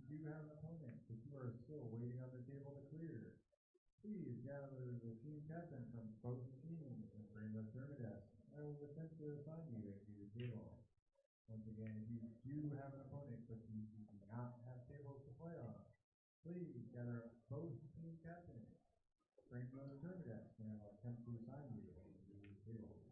do have an opponent, but you are still waiting on the table to clear, please gather the team captain from both teams and bring the tournament desk. I will attempt to assign you a new table. Once again, if you do have an opponent, but you do not have tables to play on, please gather both team captains, bring them to the tournament desk, and I will attempt to assign you a new table.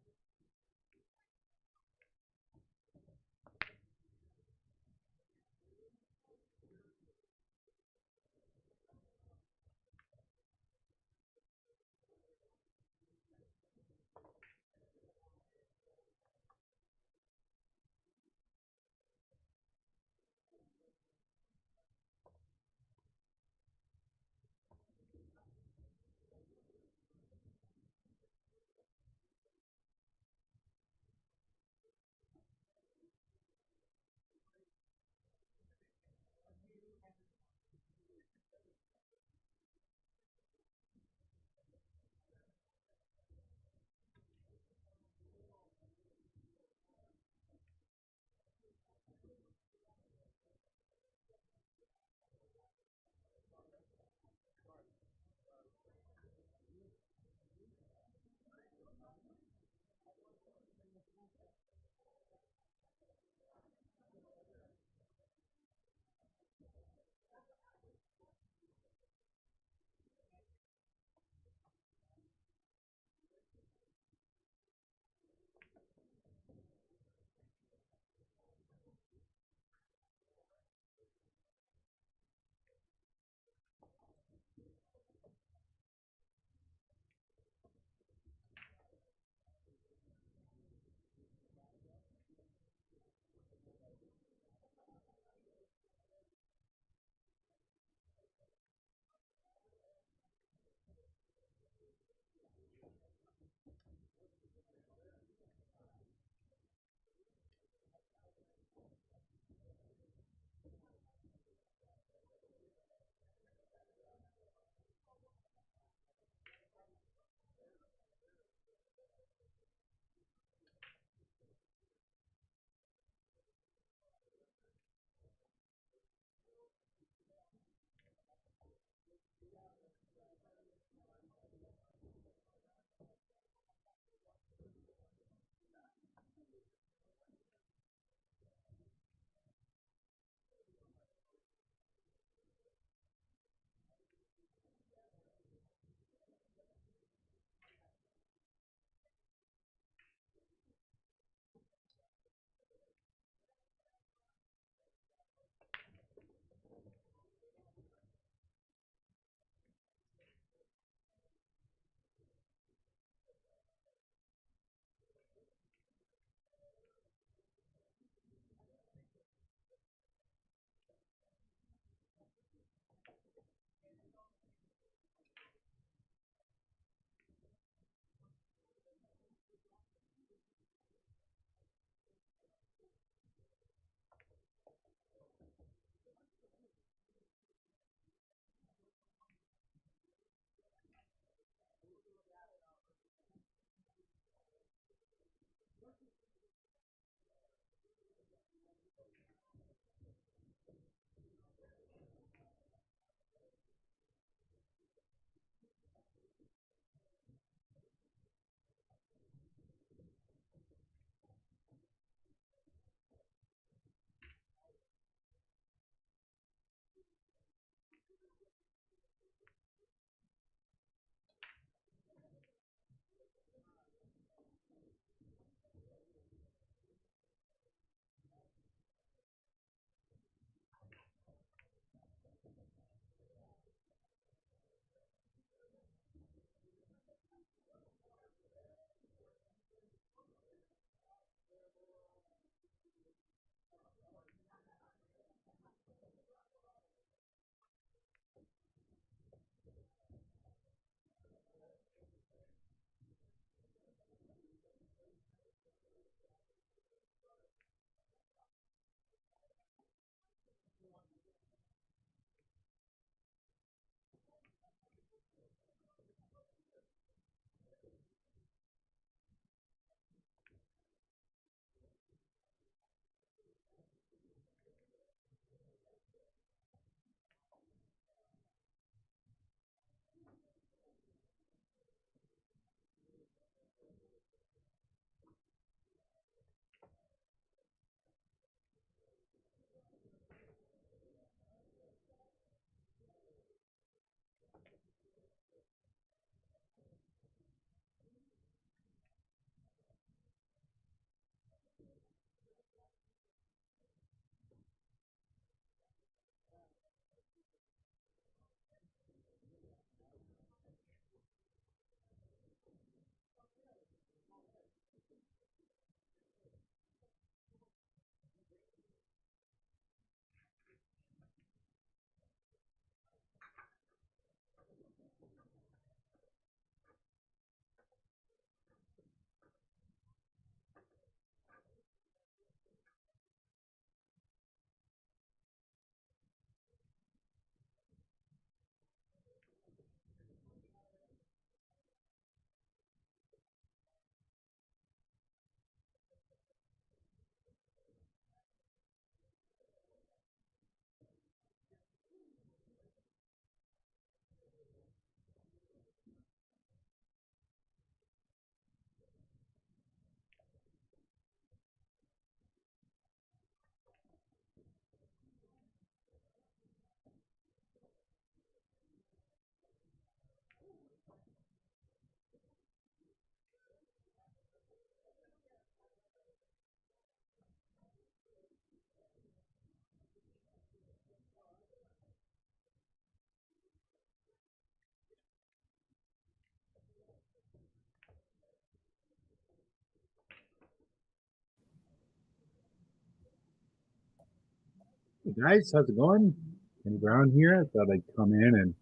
Hey guys, how's it going? Kenny Brown here. I thought I'd come in and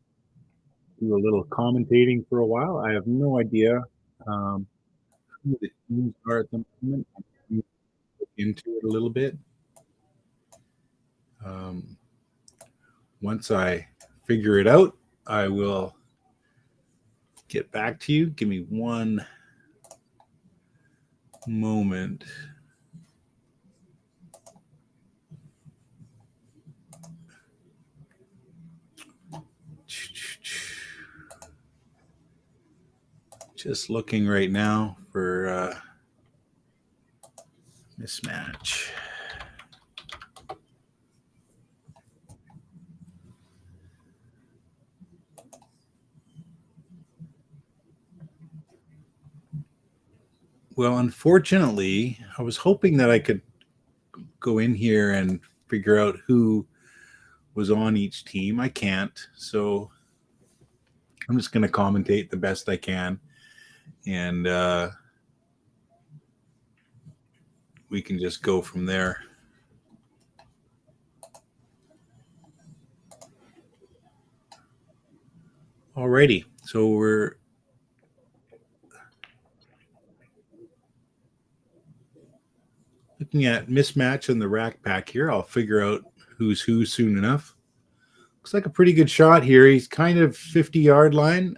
do a little commentating for a while. I have no idea um, who the teams are at the moment. I'm going to look into it a little bit. Um, Once I figure it out, I will get back to you. Give me one moment. Just looking right now for mismatch. Well, unfortunately, I was hoping that I could go in here and figure out who was on each team. I can't. So I'm just going to commentate the best I can. And we can just go from there. Alrighty. So we're looking at mismatch in the rack pack here. I'll figure out who's who soon enough. Looks like a pretty good shot here. He's kind of 50-yard line,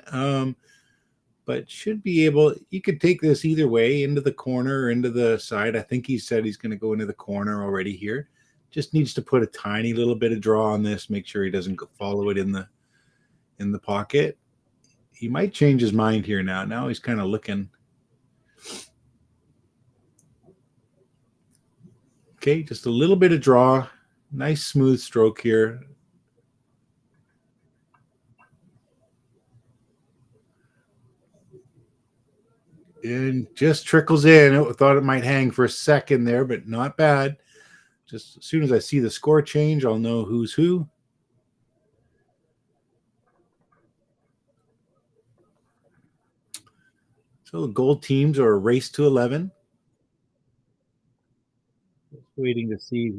but should be able. You could take this either way, into the corner or into the side. I think he said he's going to go into the corner already here. Just needs to put a tiny little bit of draw on this. Make sure he doesn't follow it in the pocket. He might change his mind here now. Now he's kind of looking. Okay, just a little bit of draw. Nice smooth stroke here. And just trickles in. I thought it might hang for a second there, but not bad. Just as soon as I see the score change, I'll know who's who. So the gold teams are a race to 11. Just waiting to see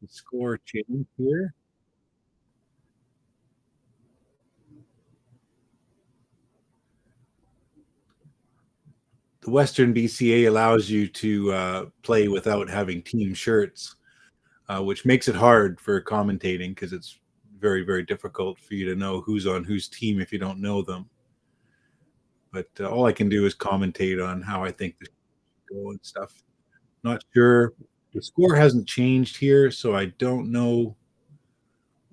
the score change here. The Western BCA allows you to play without having team shirts, which makes it hard for commentating because it's very, very difficult for you to know who's on whose team if you don't know them. But all I can do is commentate on how I think this should go and stuff. Not sure. The score hasn't changed here, so I don't know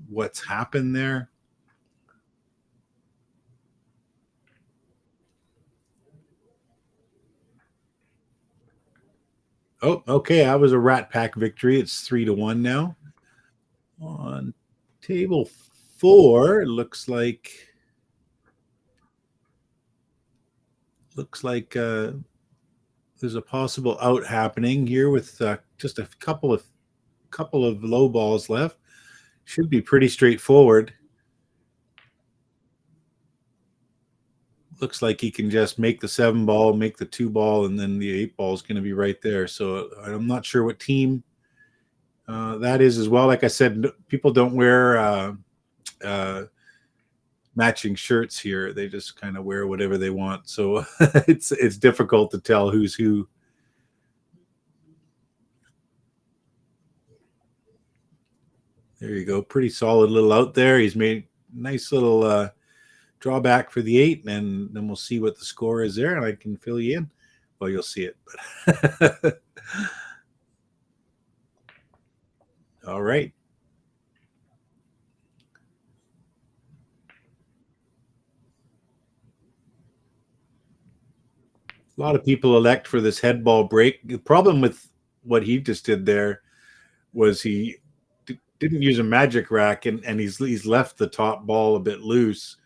what's happened there. Oh, okay. That was a Rat Pack victory. It's 3-1 now. On table 4, it looks like there's a possible out happening here with just a couple of low balls left. Should be pretty straightforward. Looks like he can just make the 7 ball, make the 2 ball, and then the 8 ball is going to be right there. So I'm not sure what team that is as well. Like I said, people don't wear uh, matching shirts here. They just kind of wear whatever they want. So it's difficult to tell who's who. There you go. Pretty solid little out there. He's made nice little drawback for the 8, and then we'll see what the score is there, and I can fill you in. Well, you'll see it. But all right. A lot of people elect for this head ball break. The problem with what he just did there was he didn't use a magic rack, and he's left the top ball a bit loose.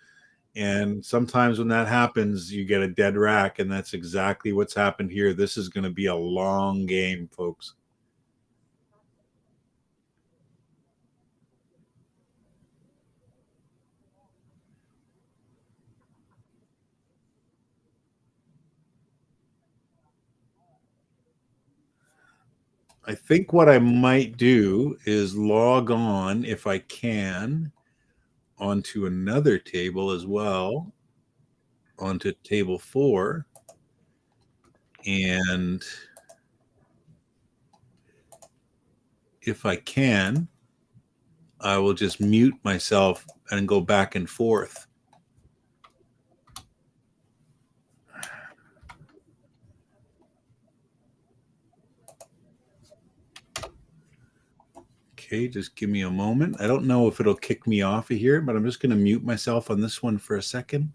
And sometimes when that happens, you get a dead rack, and that's exactly what's happened here. This is going to be a long game, folks. I think what I might do is log on, if I can, onto another table as well, onto table 4. And if I can, I will just mute myself and go back and forth. Okay, just give me a moment. I don't know if it'll kick me off of here, but I'm just going to mute myself on this one for a second.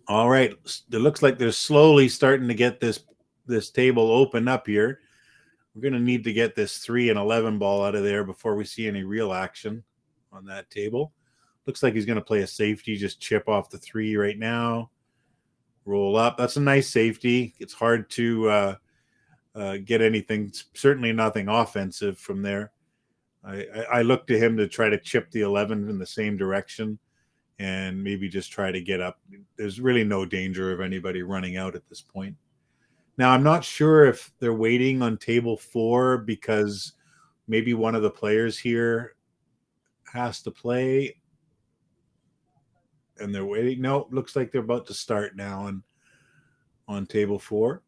All right, it looks like they're slowly starting to get this table open up here. We're going to need to get this 3 and 11 ball out of there before we see any real action on that table. Looks like he's going to play a safety, just chip off the 3 right now. Roll up. That's a nice safety. It's hard to get anything, certainly nothing offensive from there. I look to him to try to chip the 11 in the same direction and maybe just try to get up. There's really no danger of anybody running out at this point. Now, I'm not sure if they're waiting on table 4 because maybe one of the players here has to play and they're waiting. No, looks like they're about to start now on table 4.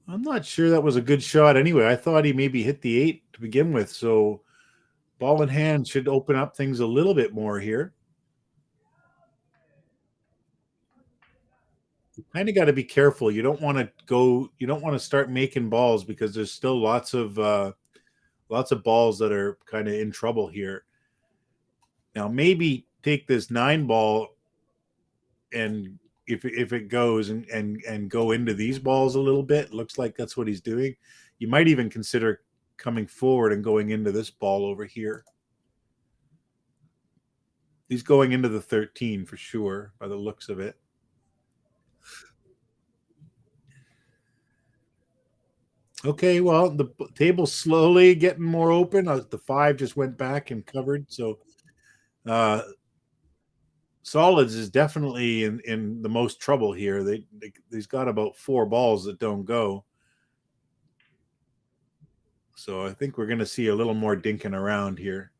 I'm not sure that was a good shot anyway. I thought he maybe hit the 8 to begin with. So ball in hand should open up things a little bit more here. You kind of got to be careful. You don't want to start making balls because there's still lots of balls that are kind of in trouble here. Now maybe take this 9 ball and if it goes and go into these balls a little bit, looks like that's what he's doing. You might even consider coming forward and going into this ball over here. He's going into the 13 for sure by the looks of it. Okay, well, the table's slowly getting more open. The 5 just went back and covered. So Solids is definitely in the most trouble here. He's got about 4 balls that don't go. So I think we're going to see a little more dinking around here.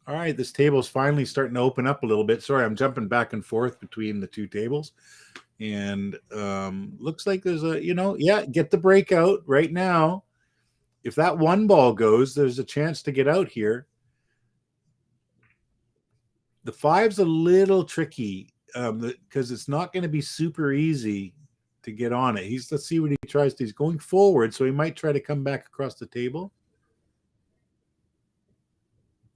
All right, this table's finally starting to open up a little bit. Sorry, I'm jumping back and forth between the two tables. And looks like there's a, yeah, get the breakout right now. If that one ball goes, there's a chance to get out here. The five's a little tricky because it's not going to be super easy to get on it. Let's see what he tries to. He's going forward, so he might try to come back across the table.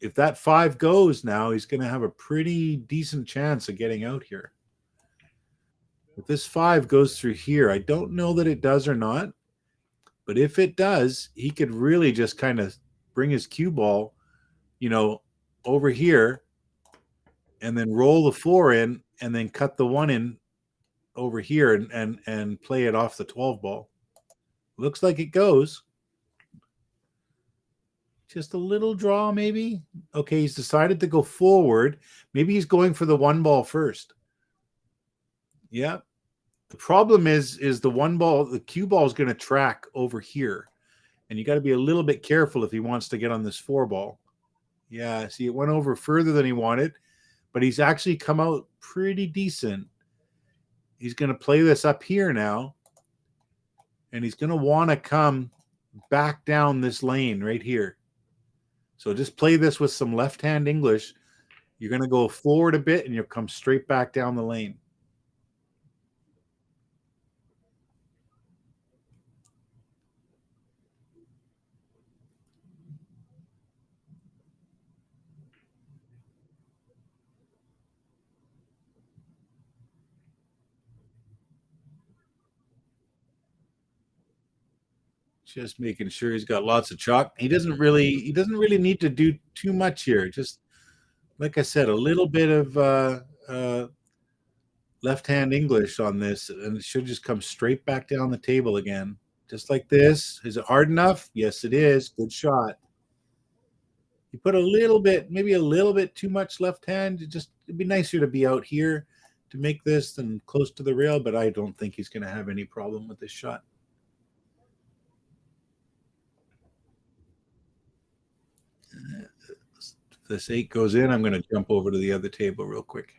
If that five goes now, he's going to have a pretty decent chance of getting out here. If this five goes through here, I don't know that it does or not, but if it does, he could really just kind of bring his cue ball, over here and then roll the four in and then cut the one in over here and play it off the 12 ball. Looks like it goes. Just a little draw, maybe. Okay, he's decided to go forward. Maybe he's going for the one ball first. Yeah. The problem is the one ball, the cue ball is going to track over here. And you got to be a little bit careful if he wants to get on this four ball. Yeah, see, it went over further than he wanted, but he's actually come out pretty decent. He's going to play this up here now, and he's going to want to come back down this lane right here. So just play this with some left-hand English. You're going to go forward a bit, and you'll come straight back down the lane. Just making sure he's got lots of chalk. He doesn't really need to do too much here. Just like I said, a little bit of left-hand English on this, and it should just come straight back down the table again. Just like this. Is it hard enough? Yes, it is. Good shot. You put a little bit, maybe a little bit too much left hand. It'd be nicer to be out here to make this than close to the rail, but I don't think he's going to have any problem with this shot. If this 8 goes in, I'm going to jump over to the other table real quick.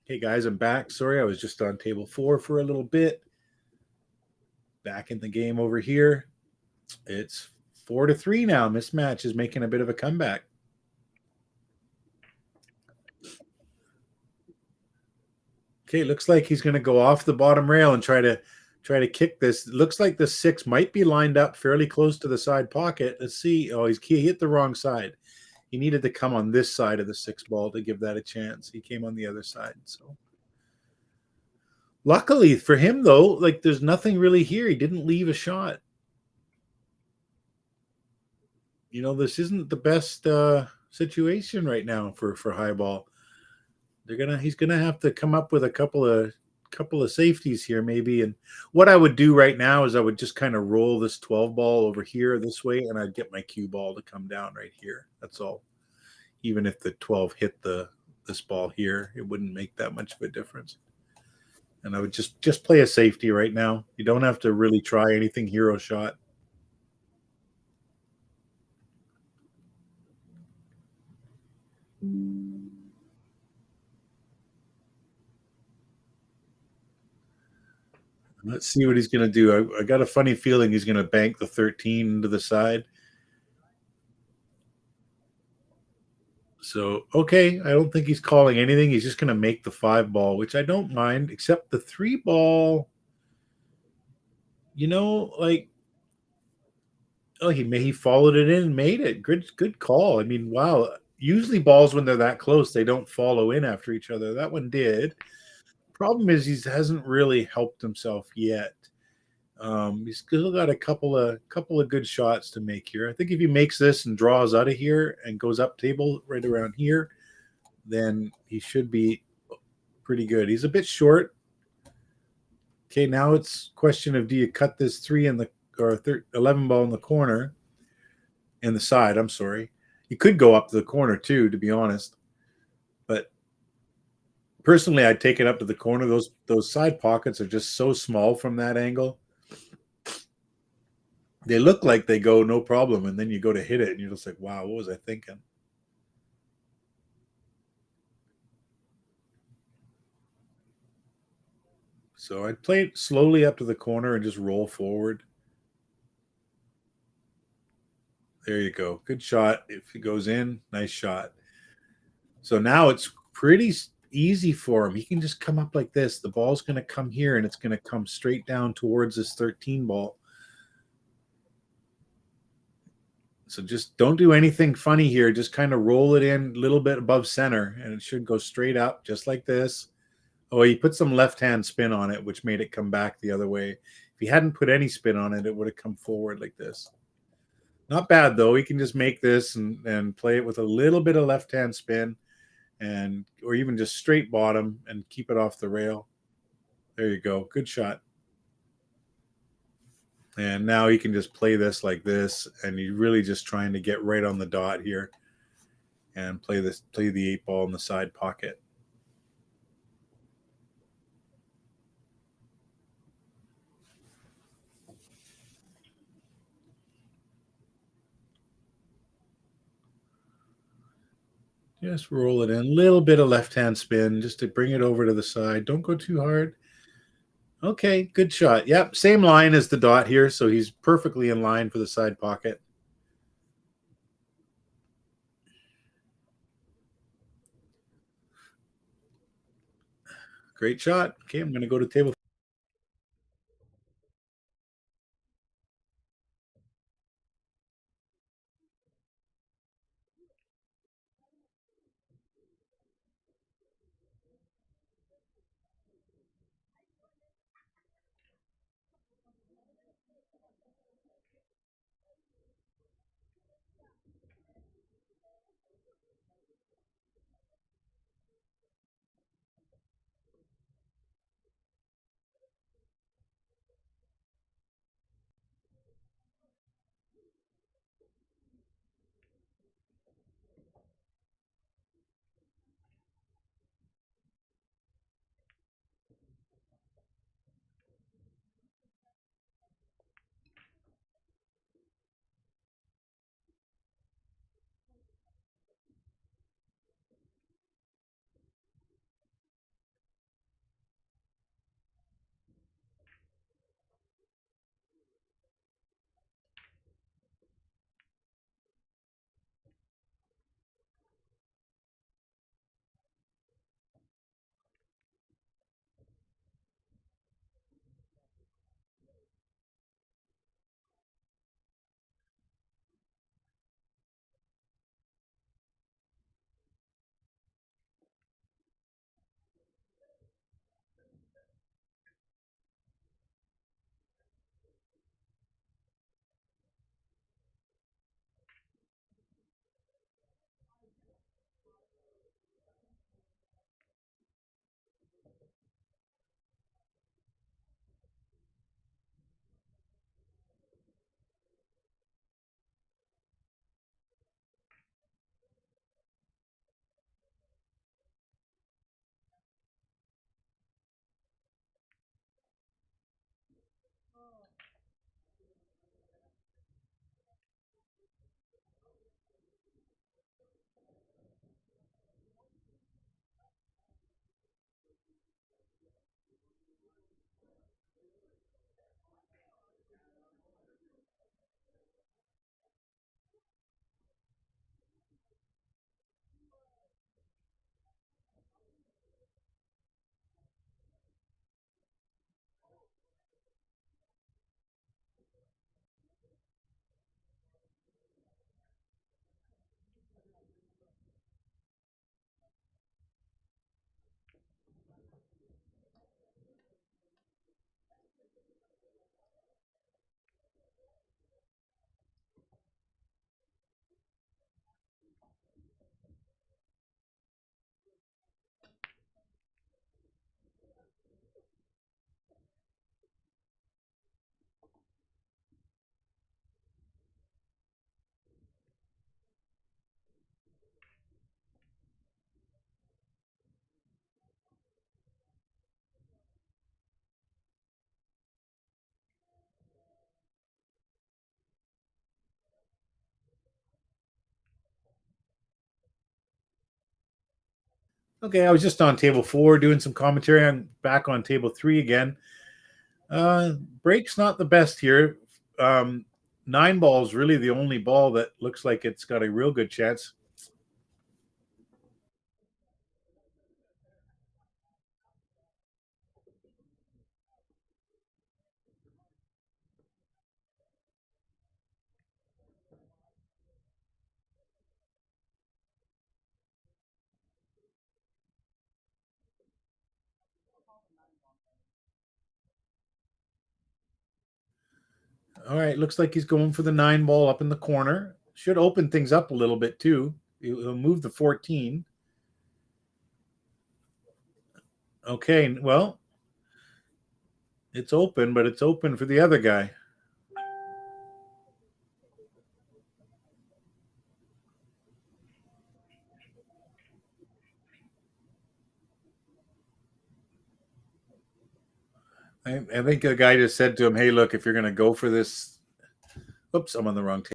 Hey guys, I'm back. Sorry, I was just on table 4 for a little bit. Back in the game over here. It's 4-3 now. MISMATCH is making a bit of a comeback. Okay, looks like he's going to go off the bottom rail and try to kick this. It looks like the 6 might be lined up fairly close to the side pocket. Let's see. Oh, he hit the wrong side. He needed to come on this side of the 6 ball to give that a chance. He came on the other side. So luckily for him, though, like there's nothing really here. He didn't leave a shot. This isn't the best situation right now for high ball. He's gonna have to come up with a couple of safeties here maybe. And what I would do right now is I would just kind of roll this 12 ball over here this way, and I'd get my cue ball to come down right here. That's all. Even if the 12 hit this ball here, it wouldn't make that much of a difference. And I would just play a safety right now. You don't have to really try anything hero shot. Let's see what he's going to do. I got a funny feeling he's going to bank the 13 into the side. So, okay, I don't think he's calling anything. He's just going to make the 5 ball, which I don't mind, except the 3 ball, like, oh, he followed it in and made it. Good call. I mean, wow. Usually balls, when they're that close, they don't follow in after each other. That one did. Problem is he hasn't really helped himself yet. He's still got a couple of good shots to make here. I think if he makes this and draws out of here and goes up table right around here, then he should be pretty good. He's a bit short. Okay, now it's question of, do you cut this 3 in the or 11 ball in the corner, in the side? I'm sorry. You could go up to the corner too, to be honest. But personally, I'd take it up to the corner. Those side pockets are just so small from that angle. They look like they go no problem, and then you go to hit it, and you're just like, wow, what was I thinking? So I'd play it slowly up to the corner and just roll forward. There you go. Good shot. If it goes in, nice shot. So now it's pretty easy for him. He can just come up like this. The ball's going to come here, and it's going to come straight down towards this 13 ball. So just don't do anything funny here. Just kind of roll it in a little bit above center, and it should go straight up just like this. Oh, he put some left-hand spin on it, which made it come back the other way. If he hadn't put any spin on it, it would have come forward like this. Not bad, though. He can just make this and play it with a little bit of left-hand spin, or even just straight bottom and keep it off the rail. There you go. Good shot. And now he can just play this like this, and he's really just trying to get right on the dot here and play the 8 ball in the side pocket. Just roll it in. A little bit of left-hand spin just to bring it over to the side. Don't go too hard. Okay, good shot. Yep, same line as the dot here, so he's perfectly in line for the side pocket. Great shot. Okay, I'm going to go to table Okay, I was just on table 4 doing some commentary. I'm back on table 3 again. Break's not the best here. 9 ball is really the only ball that looks like it's got a real good chance. All right, looks like he's going for the 9 ball up in the corner. Should open things up a little bit too. He'll move the 14. Okay, well, it's open, but it's open for the other guy. I think the guy just said to him, "Hey, look, if you're going to go for this, oops, I'm on the wrong table."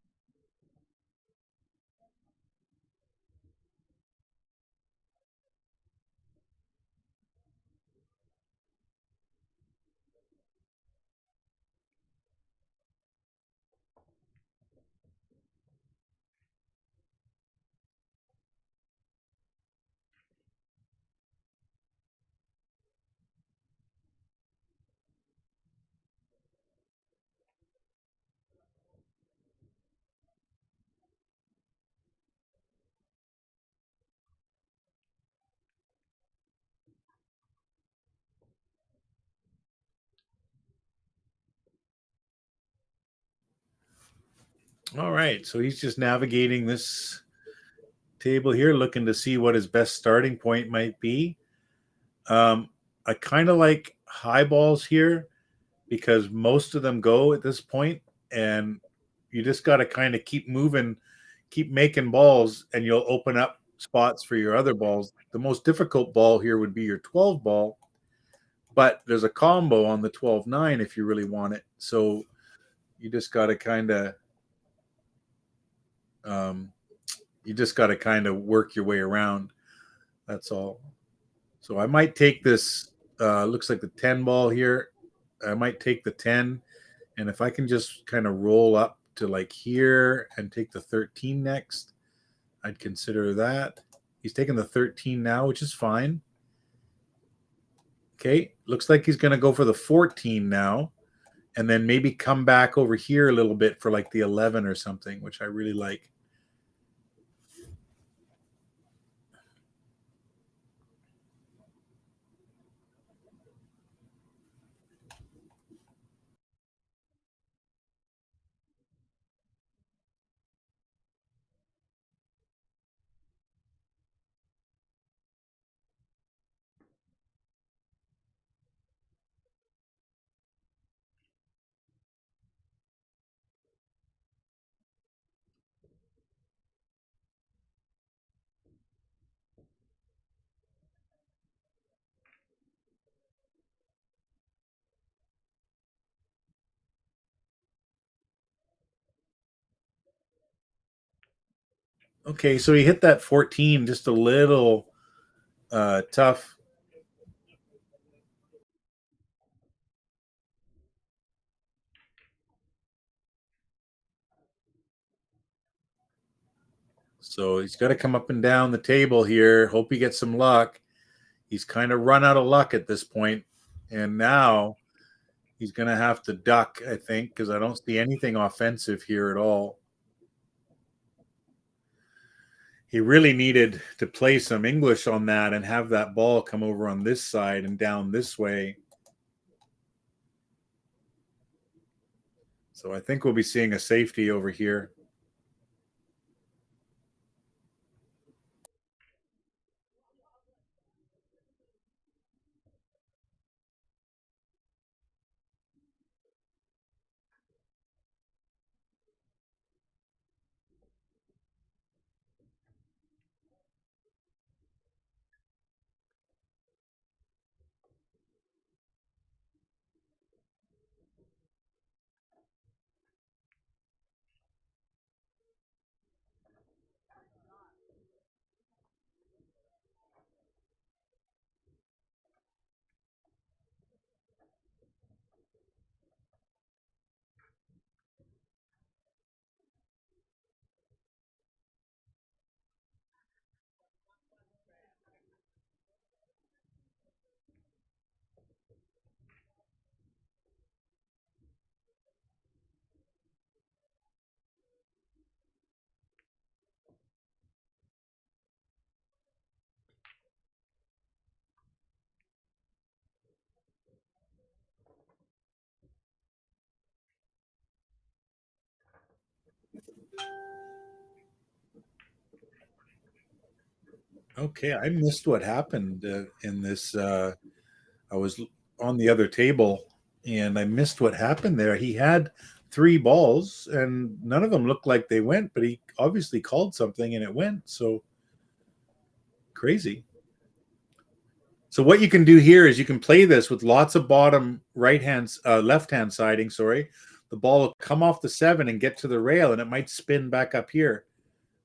All right, so he's just navigating this table here, looking to see what his best starting point might be. I kind of like high balls here because most of them go at this point, and you just got to kind of keep moving, keep making balls, and you'll open up spots for your other balls. The most difficult ball here would be your 12 ball, but there's a combo on the 12-9 if you really want it. So you just got to kind of um, work your way around. That's all. So I might take this. Looks like the 10 ball here. I might take the 10, and if I can just kind of roll up to like here and take the 13 next, I'd consider that. He's taking the 13 now, which is fine. Okay, looks like he's going to go for the 14 now, and then maybe come back over here a little bit for like the 11 or something, which I really like. Okay, so he hit that 14 just a little tough. So he's got to come up and down the table here. Hope he gets some luck. He's kind of run out of luck at this point, and now he's going to have to duck, I think, because I don't see anything offensive here at all. He really needed to play some English on that and have that ball come over on this side and down this way. So I think we'll be seeing a safety over here. Okay, I missed what happened in this. I was on the other table and I missed what happened there. He had three balls and none of them looked like they went, but he obviously called something and it went. So crazy. So what you can do here is you can play this with lots of bottom left hand siding. Sorry, the ball will come off the 7 and get to the rail, and it might spin back up here.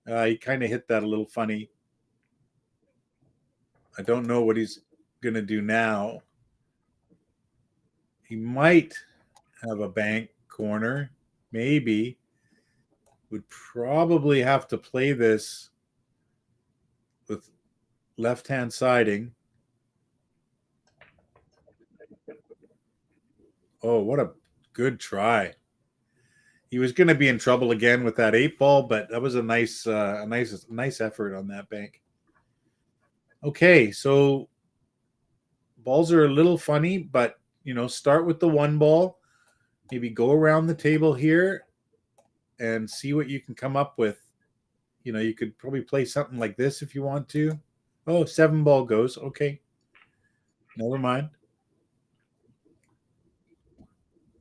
He kind of hit that a little funny. I don't know what he's gonna do now. He might have a bank corner, maybe. Would probably have to play this with left hand siding. Oh, what a good try. He was going to be in trouble again with that 8 ball, but that was a nice effort on that bank. Okay, so balls are a little funny, but start with the 1 ball, maybe go around the table here and see what you can come up with. You could probably play something like this if you want to. Oh, 7 ball goes. Okay. Never mind.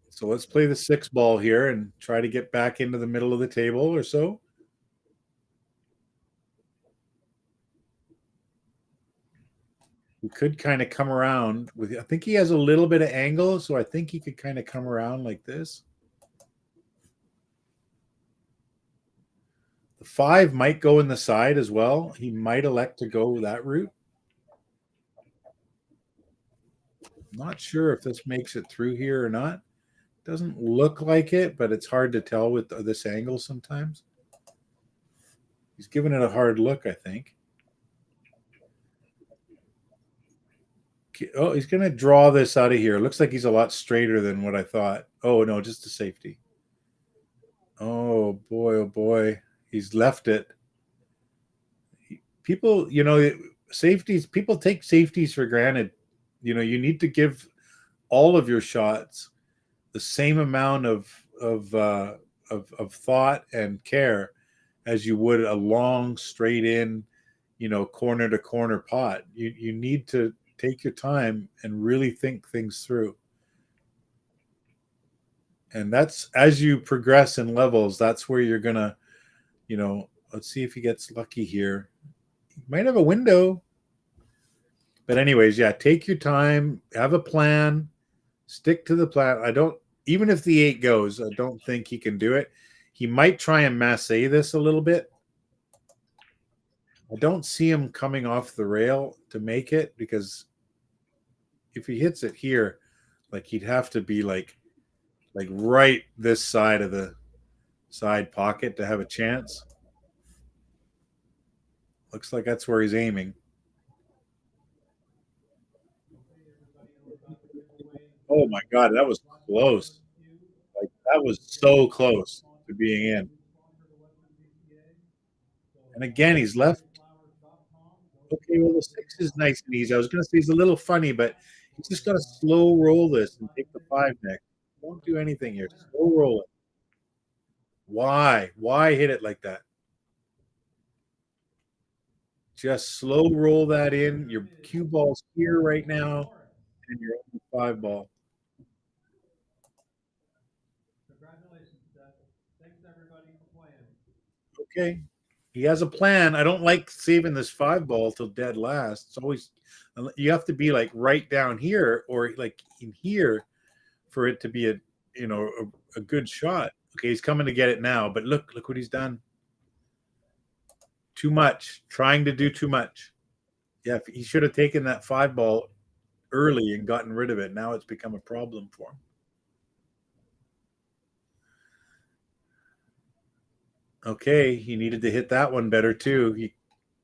So let's play the 6 ball here and try to get back into the middle of the table or so. We could kind of come around with, I think he has a little bit of angle, so I think he could kind of come around like this. The 5 might go in the side as well. He might elect to go that route. Not sure if this makes it through here or not. Doesn't look like it, but it's hard to tell with this angle sometimes. He's giving it a hard look, I think. Oh, he's going to draw this out of here. Looks like he's a lot straighter than what I thought. Oh, no, just a safety. Oh, boy, oh, boy. He's left it. People, safeties, people take safeties for granted. You need to give all of your shots the same amount of thought and care as you would a long, straight in, corner to corner pot. You need to take your time and really think things through. And that's, as you progress in levels, that's where you're gonna, let's see if he gets lucky here. He might have a window. But anyways, yeah, take your time, have a plan, stick to the plan. Even if the 8 goes, I don't think he can do it. He might try and masse this a little bit. I don't see him coming off the rail to make it, because if he hits it here, like, he'd have to be like right this side of the side pocket to have a chance. Looks like that's where he's aiming. Oh my God, that was close. Like, that was so close to being in. And again, he's left. Okay, well, the 6 is nice and easy. I was going to say he's a little funny, but he's just got to slow roll this and take the 5 next. Don't do anything here. Slow roll it. Why? Why hit it like that? Just slow roll that in. Your cue ball's here right now, and you're on the 5 ball. Congratulations, Seth. Thanks everybody for playing. Okay. He has a plan. I don't like saving this 5 ball till dead last. It's always, you have to be like right down here or like in here for it to be a good shot. Okay, he's coming to get it now, but look what he's done. Too much. Trying to do too much. Yeah, he should have taken that 5 ball early and gotten rid of it. Now it's become a problem for him. Okay, he needed to hit that one better too. He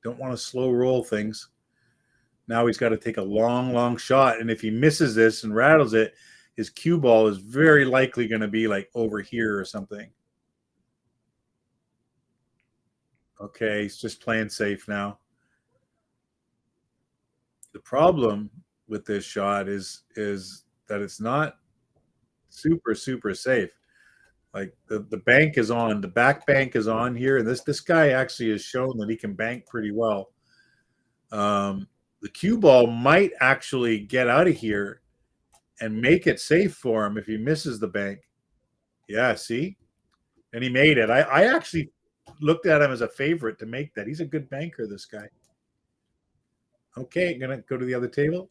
don't want to slow roll things. Now he's got to take a long, long shot. And if he misses this and rattles it, his cue ball is very likely going to be like over here or something. Okay, he's just playing safe now. The problem with this shot is that it's not super, super safe. Like the bank is on, the back bank is on here, and this guy actually has shown that he can bank pretty well. The cue ball might actually get out of here and make it safe for him if he misses the bank. Yeah, see? And he made it. I actually looked at him as a favorite to make that. He's a good banker, this guy. Okay, I'm going to go to the other table.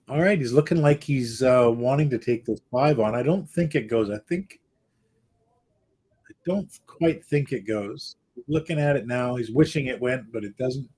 All right, he's looking like he's wanting to take this 5 on. I don't think it goes. I don't quite think it goes. Looking at it now, he's wishing it went, but it doesn't.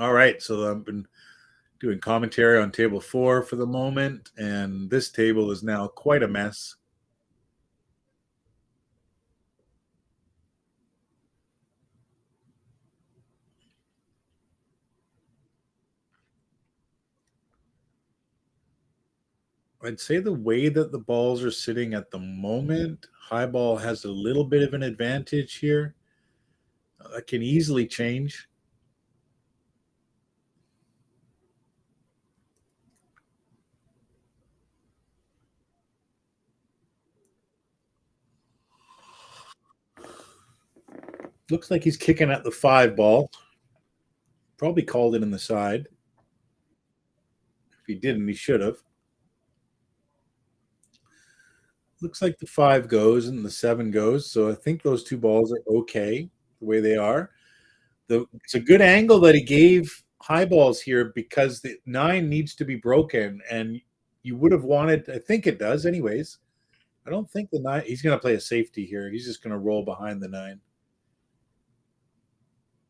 All right, so I've been doing commentary on table 4 for the moment, and this table is now quite a mess. I'd say the way that the balls are sitting at the moment, high ball has a little bit of an advantage here. That can easily change. Looks like he's kicking at the 5 ball. Probably called it in the side. If he didn't, he should have. Looks like the 5 goes and the 7 goes. So I think those two balls are okay the way they are. It's a good angle that he gave high balls here because the 9 needs to be broken. And you would have wanted, I think it does, anyways. I don't think the 9, he's going to play a safety here. He's just going to roll behind the 9.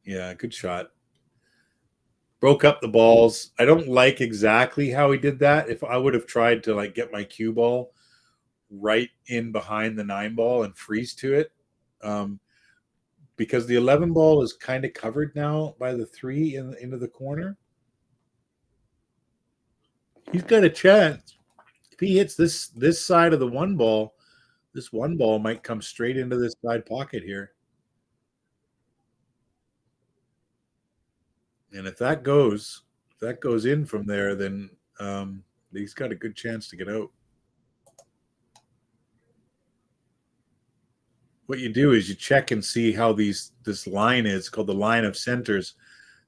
Yeah, good shot. Broke up the balls. I don't like exactly how he did that. If I would have tried to like get my cue ball right in behind the 9 ball and freeze to it, because the 11 ball is kind of covered now by the 3 into the corner. He's got a chance. If he hits this side of the 1 ball, this 1 ball might come straight into this side pocket here. And if that goes in from there, then he's got a good chance to get out. What you do is you check and see how this line is called the line of centers,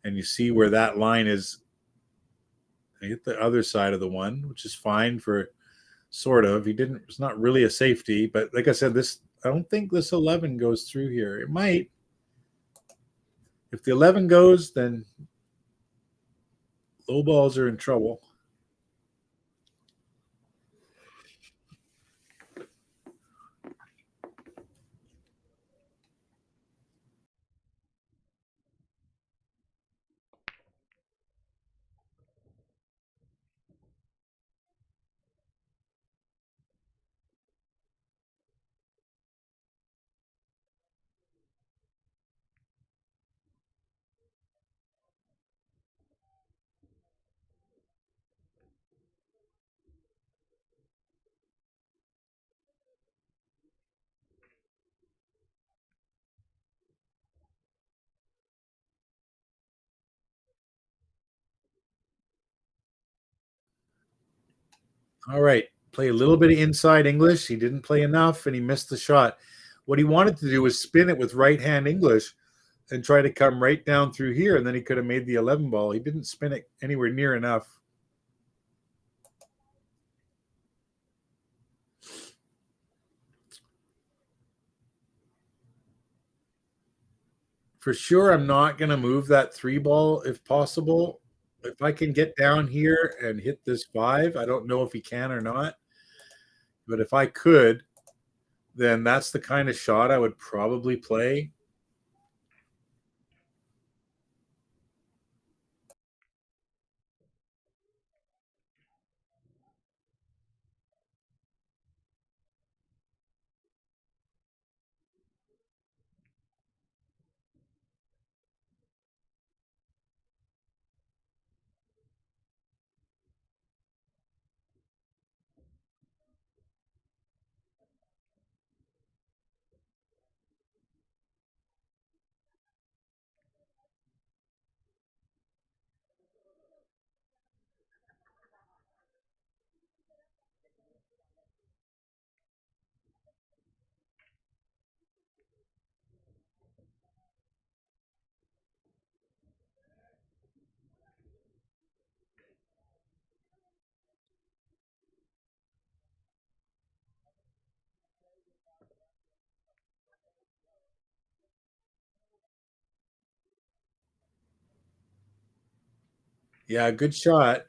and you see where that line is. I hit the other side of the 1, which is fine for sort of. It's not really a safety, but like I said, I don't think this 11 goes through here. It might. If the 11 goes, then low balls are in trouble. All right. Play a little bit of inside English. He didn't play enough and he missed the shot. What he wanted to do was spin it with right hand English and try to come right down through here, and then he could have made the 11 ball. He didn't spin it anywhere near enough. For sure, I'm not going to move that 3 ball if possible. If I can get down here and hit this 5, I don't know if he can or not. But if I could, then that's the kind of shot I would probably play. Yeah, good shot.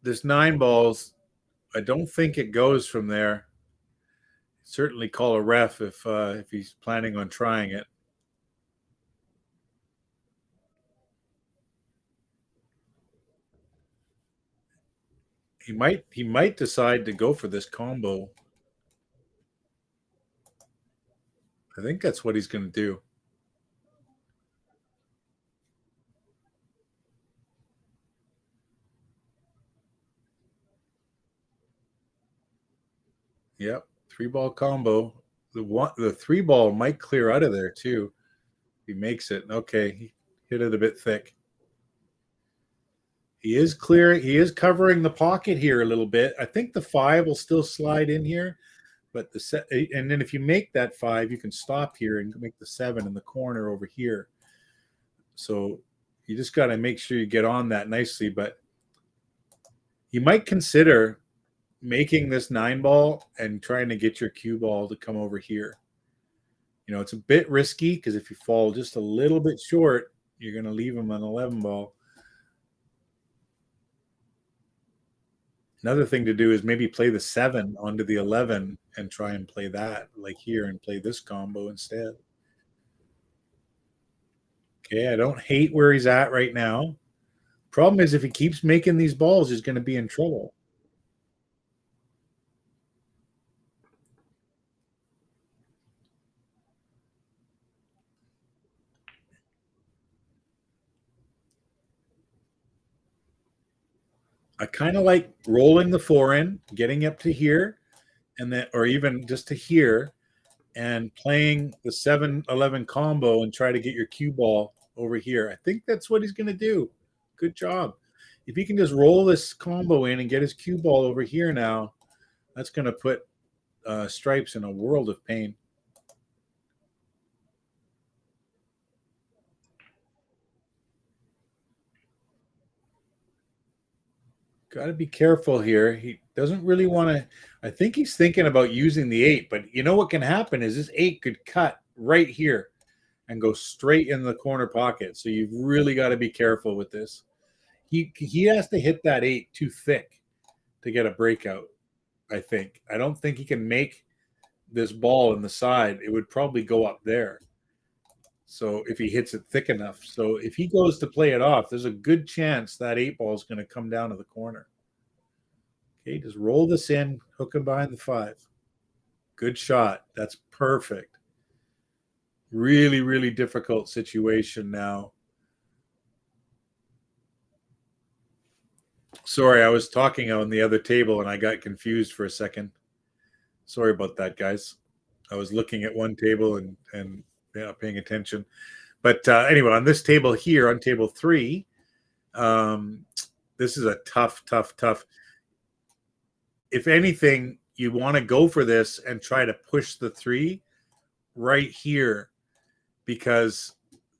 This 9 balls, I don't think it goes from there. Certainly call a ref if he's planning on trying it. He might decide to go for this combo. I think that's what he's going to do. Yep, 3 ball combo. The 3 ball might clear out of there too. He makes it. Okay, he hit it a bit thick. He is clearing. He is covering the pocket here a little bit. I think the 5 will still slide in here, but the set. And then if you make that 5, you can stop here and make the 7 in the corner over here. So you just got to make sure you get on that nicely. But you might consider making this 9 ball and trying to get your cue ball to come over here. You know, it's a bit risky because if you fall just a little bit short, you're going to leave him an 11 ball. Another thing to do is maybe play the 7 onto the 11 and try and play that like here and play this combo instead. Okay, I don't hate where he's at right now. Problem is, if he keeps making these balls, he's going to be in trouble. I kind of like rolling the 4 in, getting up to here, and then, or even just to here, and playing the 7-11 combo and try to get your cue ball over here. I think that's what he's going to do. Good job. If he can just roll this combo in and get his cue ball over here now, that's going to put Stripes in a world of pain. Got to be careful here. He doesn't really want to. I think he's thinking about using the 8, but you know what can happen is this 8 could cut right here and go straight in the corner pocket. So you've really got to be careful with this. He has to hit that 8 too thick to get a breakout. I think. I don't think he can make this ball in the side. It would probably go up there. So if he hits it thick enough. So if he goes to play it off, there's a good chance that 8 ball is going to come down to the corner. Okay, just roll this in, hook him behind the 5. Good shot. That's perfect. Really, really difficult situation now. Sorry, I was talking on the other table and I got confused for a second. Sorry about that, guys. I was looking at one table and yeah, paying attention. But anyway, on this table here, on table 3, this is a tough. If anything, you want to go for this and try to push the 3 right here, because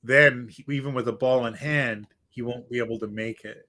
then even with a ball in hand, he won't be able to make it.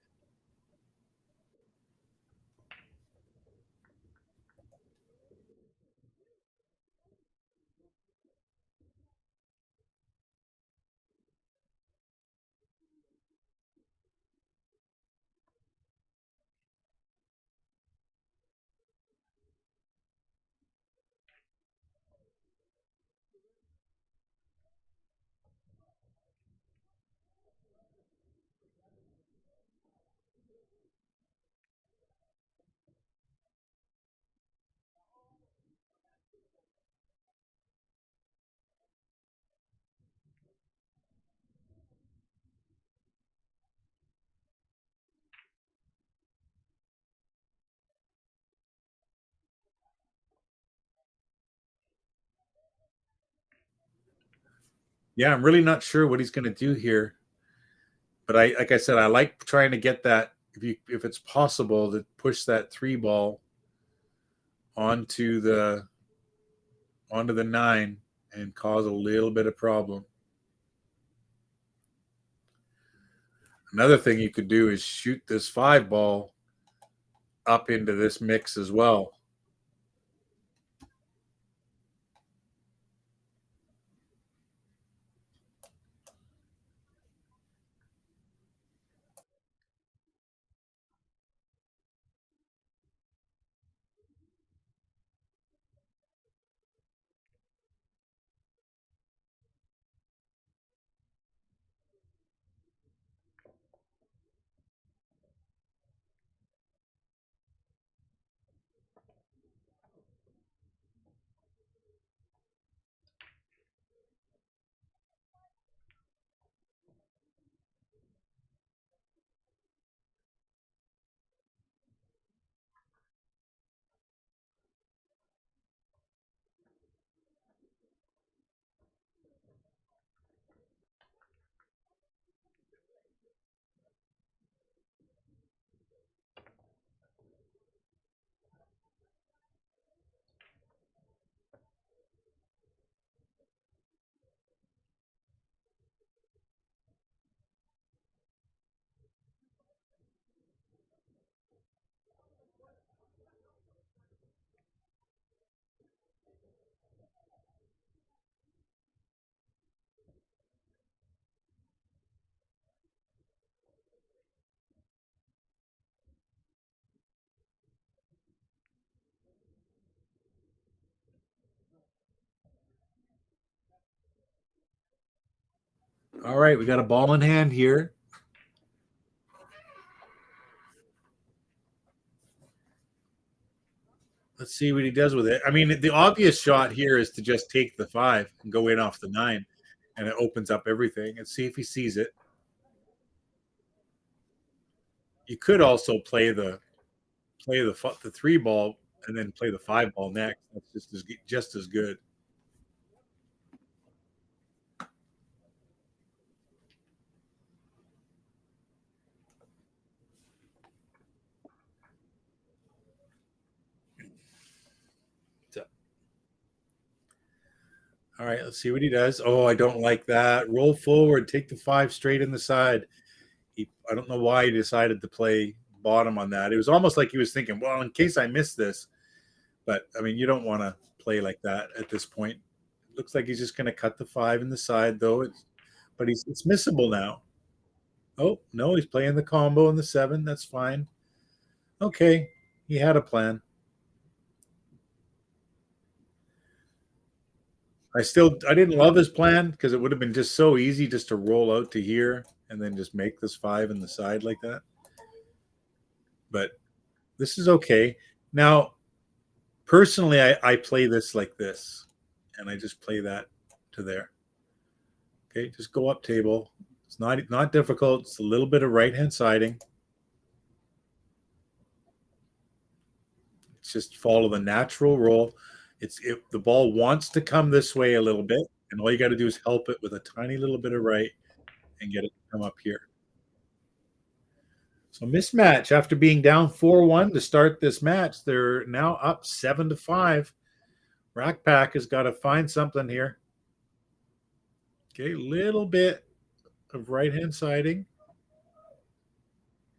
Yeah, I'm really not sure what he's going to do here. But like I said, I like trying to get that, if it's possible, to push that 3 ball onto the 9 and cause a little bit of problem. Another thing you could do is shoot this 5 ball up into this mix as well. All right, we got a ball in hand here. Let's see what he does with it. I mean, the obvious shot here is to just take the 5 and go in off the 9, and it opens up everything. And see if he sees it. You could also play the 3 ball and then play the 5 ball next. That's just as good. So, all right, let's see what he does. Oh, I don't like that. Roll forward, take the 5 straight in the side. I don't know why he decided to play bottom on that. It was almost like he was thinking, well, in case I miss this. But I mean, you don't want to play like that at this point. It looks like he's just going to cut the 5 in the side, though. But it's missable now. Oh no, he's playing the combo in the 7. That's fine. Okay, he had a plan. I didn't love his plan because it would have been just so easy just to roll out to here and then just make this 5 in the side like that. But this is okay. Now, personally, I play this like this, and I just play that to there. Okay, just go up table. It's not difficult. It's a little bit of right hand siding. It's just follow the natural roll. The ball wants to come this way a little bit, and all you got to do is help it with a tiny little bit of right and get it to come up here. So mismatch after being down 4-1 to start this match, they're now up 7-5. Rack Pack has got to find something here. Okay, little bit of right hand siding.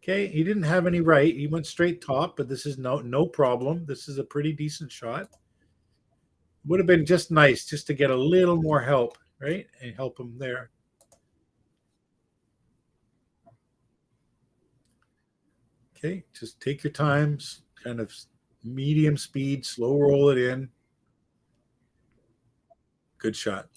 Okay, he didn't have any right. He went straight top, but this is no problem. This is a pretty decent shot. Would have been just nice just to get a little more help, right? And help him there. Okay, just take your times, kind of medium speed, slow roll it in. Good shot.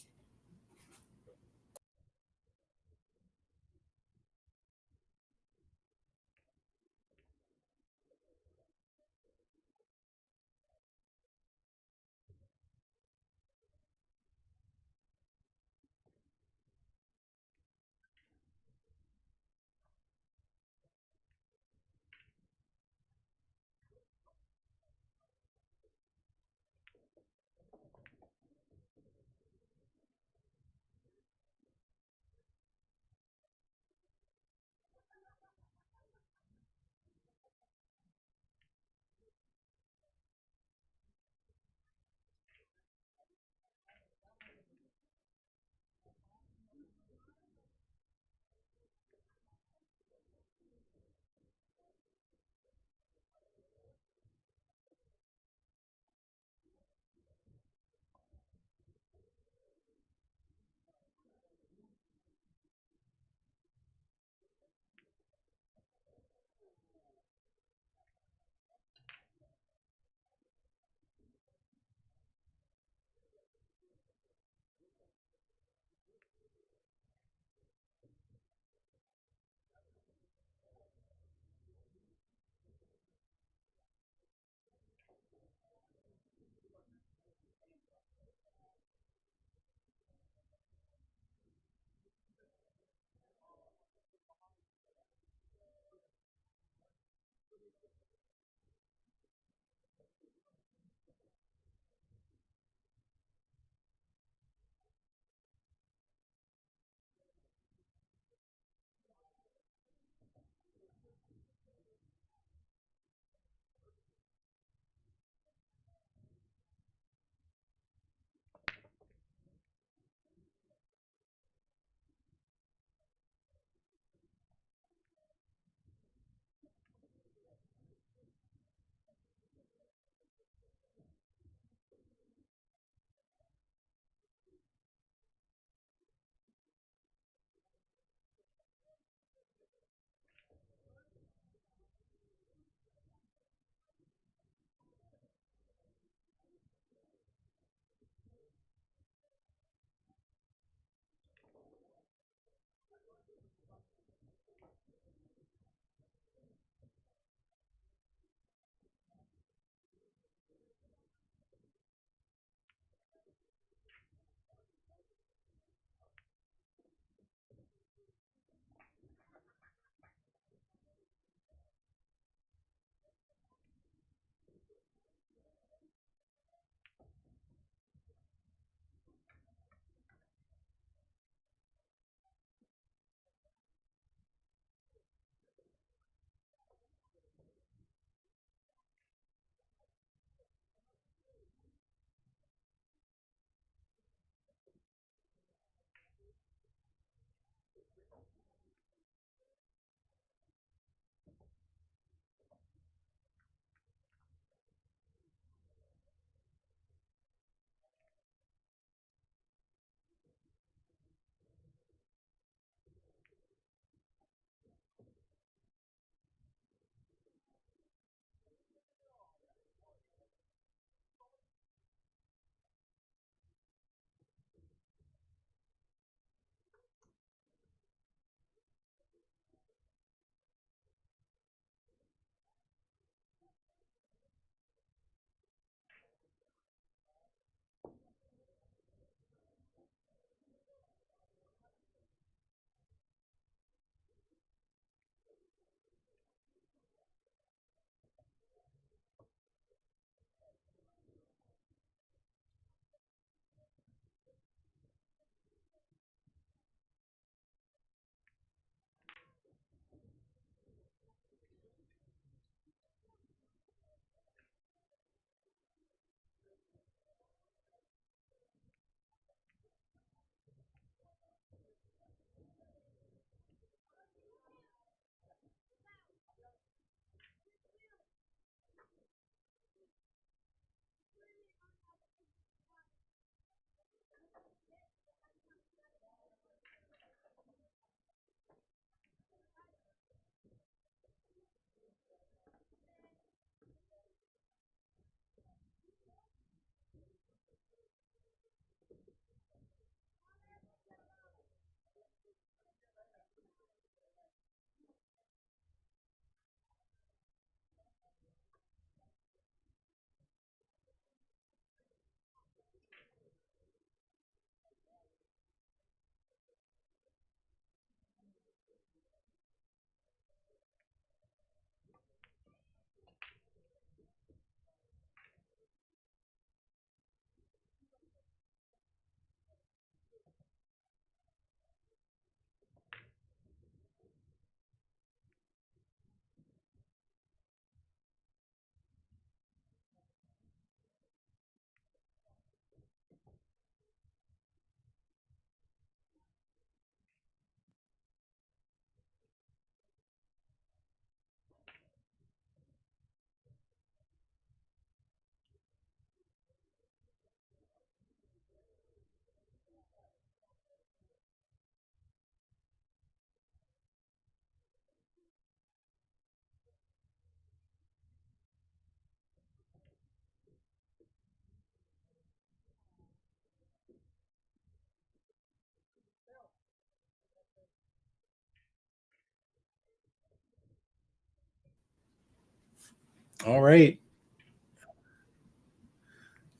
All right.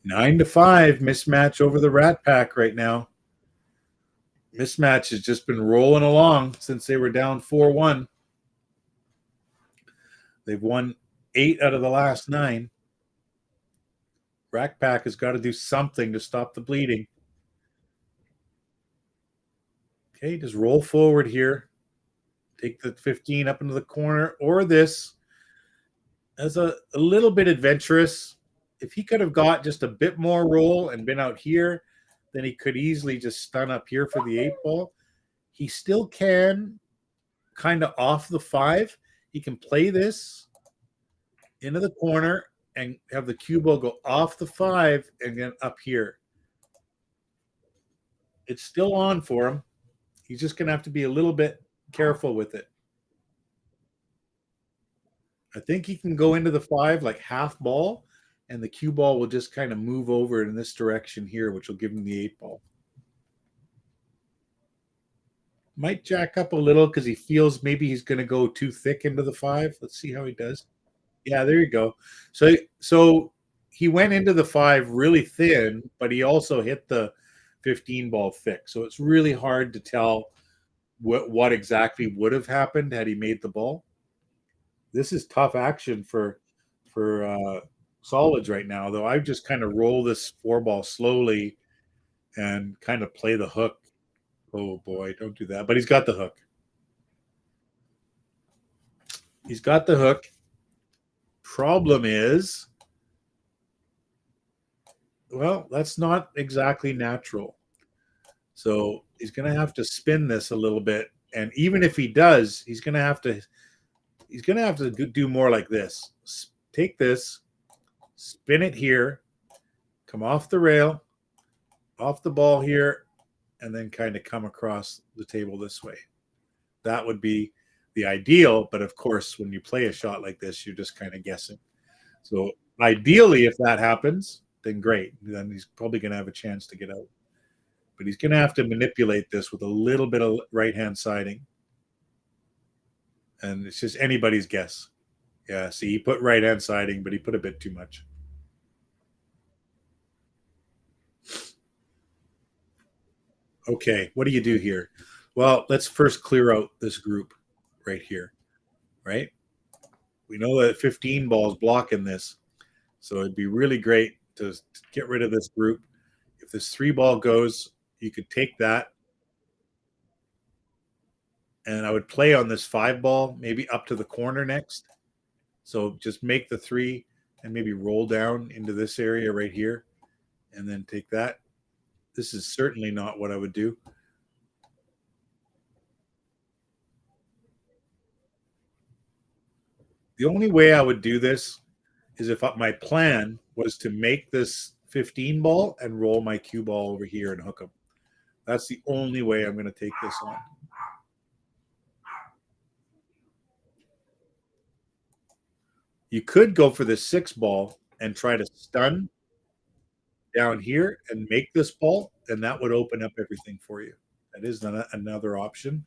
9-5 mismatch over the Rat Pack right now. Mismatch has just been rolling along since they were down 4-1. They've won 8 out of the last 9. Rat Pack has got to do something to stop the bleeding. Okay, just roll forward here. Take the 15 up into the corner, or this as a little bit adventurous. If he could have got just a bit more roll and been out here, then he could easily just stun up here for the 8 ball. He still can kind of off the 5. He can play this into the corner and have the cue ball go off the 5 and then up here. It's still on for him. He's just going to have to be a little bit careful with it. I think he can go into the 5 like half ball, and the cue ball will just kind of move over in this direction here, which will give him the 8 ball. Might jack up a little because he feels maybe he's going to go too thick into the 5. Let's see how he does. Yeah, there you go. So he went into the 5 really thin, but he also hit the 15 ball thick. So it's really hard to tell what exactly would have happened had he made the ball. This is tough action for solids right now, though. I just kind of roll this 4 ball slowly and kind of play the hook. Oh boy, don't do that. But he's got the hook. He's got the hook. Problem is, well, that's not exactly natural. So he's going to have to spin this a little bit, and even if he does, he's going to have to do more like this. Take this, spin it here, come off the rail, off the ball here, and then kind of come across the table this way. That would be the ideal, but of course, when you play a shot like this, you're just kind of guessing. So ideally, if that happens, then great. Then he's probably going to have a chance to get out. But he's going to have to manipulate this with a little bit of right-hand siding. And it's just anybody's guess. Yeah, see, he put right-hand siding, but he put a bit too much. Okay, what do you do here? Well, let's first clear out this group right here, right? We know that 15 balls blocking this, so it'd be really great to get rid of this group. If this 3 ball goes, you could take that, and I would play on this 5 ball, maybe up to the corner next. So just make the 3 and maybe roll down into this area right here, and then take that. This is certainly not what I would do. The only way I would do this is if my plan was to make this 15 ball and roll my cue ball over here and hook them. That's the only way I'm going to take this on. You could go for the 6 ball and try to stun down here and make this ball, and that would open up everything for you. That is another option,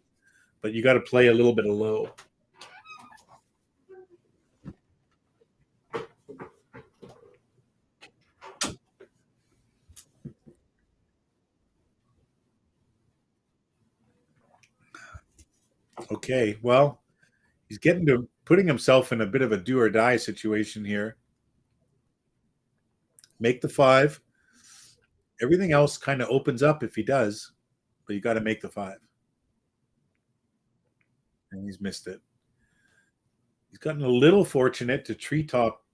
but you got to play a little bit of low. Okay, well, he's getting to putting himself in a bit of a do or die situation here. Make the 5. Everything else kind of opens up if he does, but you got to make the 5. And he's missed it. He's gotten a little fortunate to treetop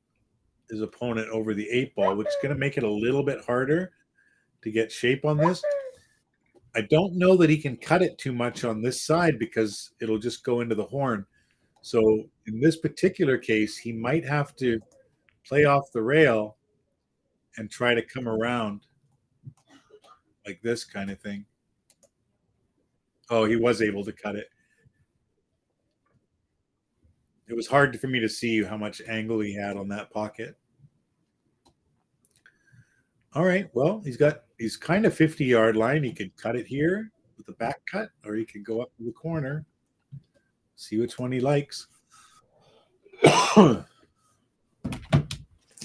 his opponent over the 8 ball, which is going to make it a little bit harder to get shape on this. I don't know that he can cut it too much on this side because it'll just go into the horn. So in this particular case, he might have to play off the rail and try to come around like this kind of thing. Oh, he was able to cut it. It was hard for me to see how much angle he had on that pocket. All right, well, he's kind of 50-yard line. He could cut it here with the back cut, or he could go up to the corner. See which one he likes.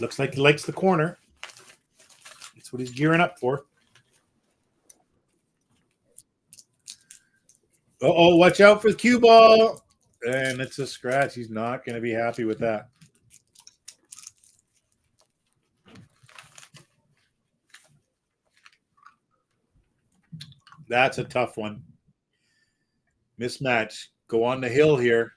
Looks like he likes the corner. That's what he's gearing up for. Uh-oh, watch out for the cue ball. And it's a scratch. He's not going to be happy with that. That's a tough one. Mismatch. Go on the hill here.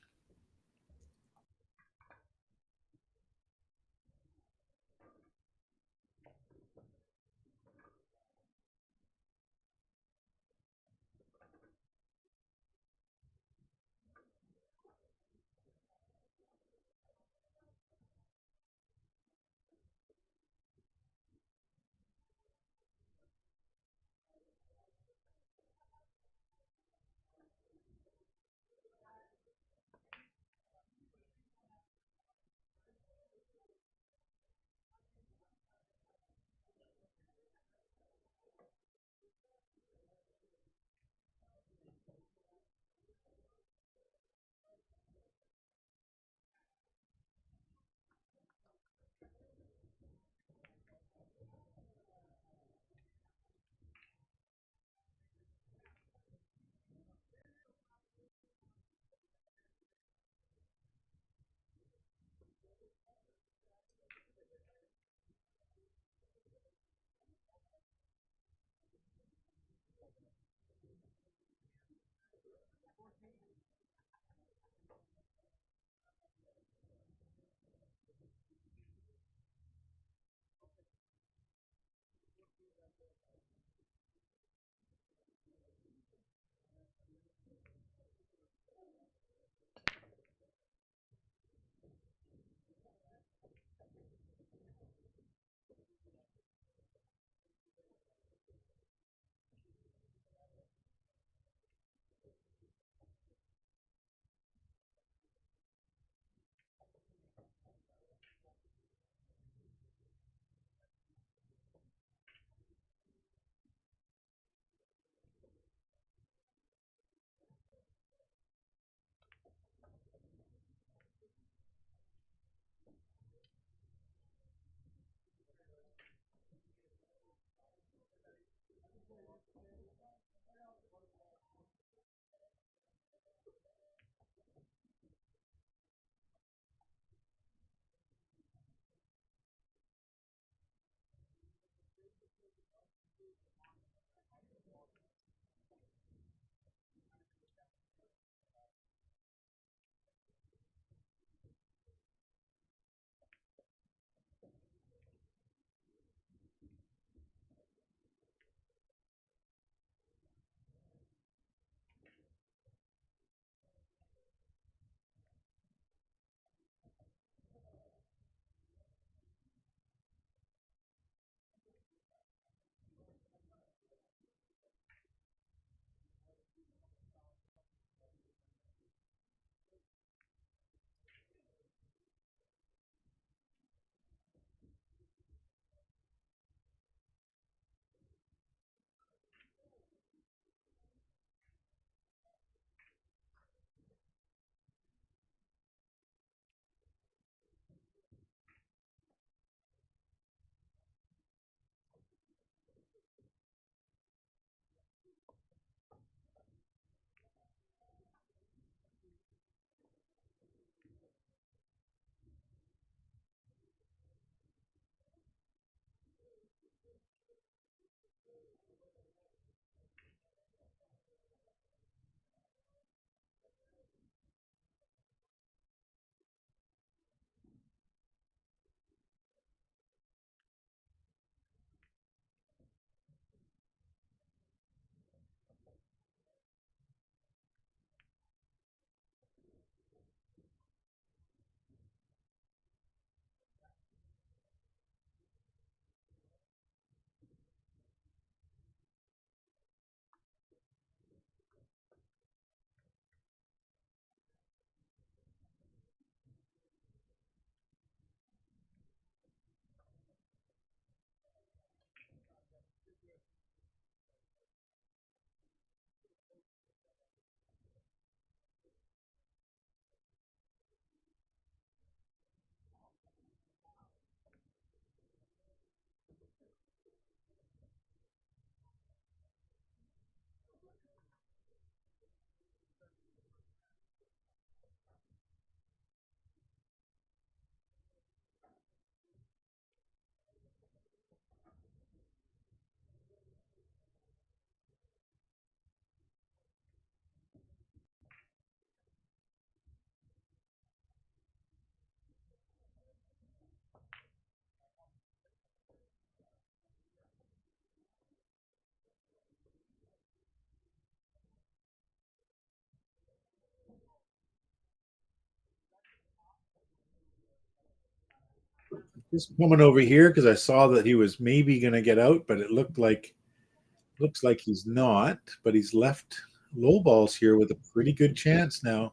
Just coming over here because I saw that he was maybe going to get out, but it looks like he's not. But he's left low balls here with a pretty good chance now.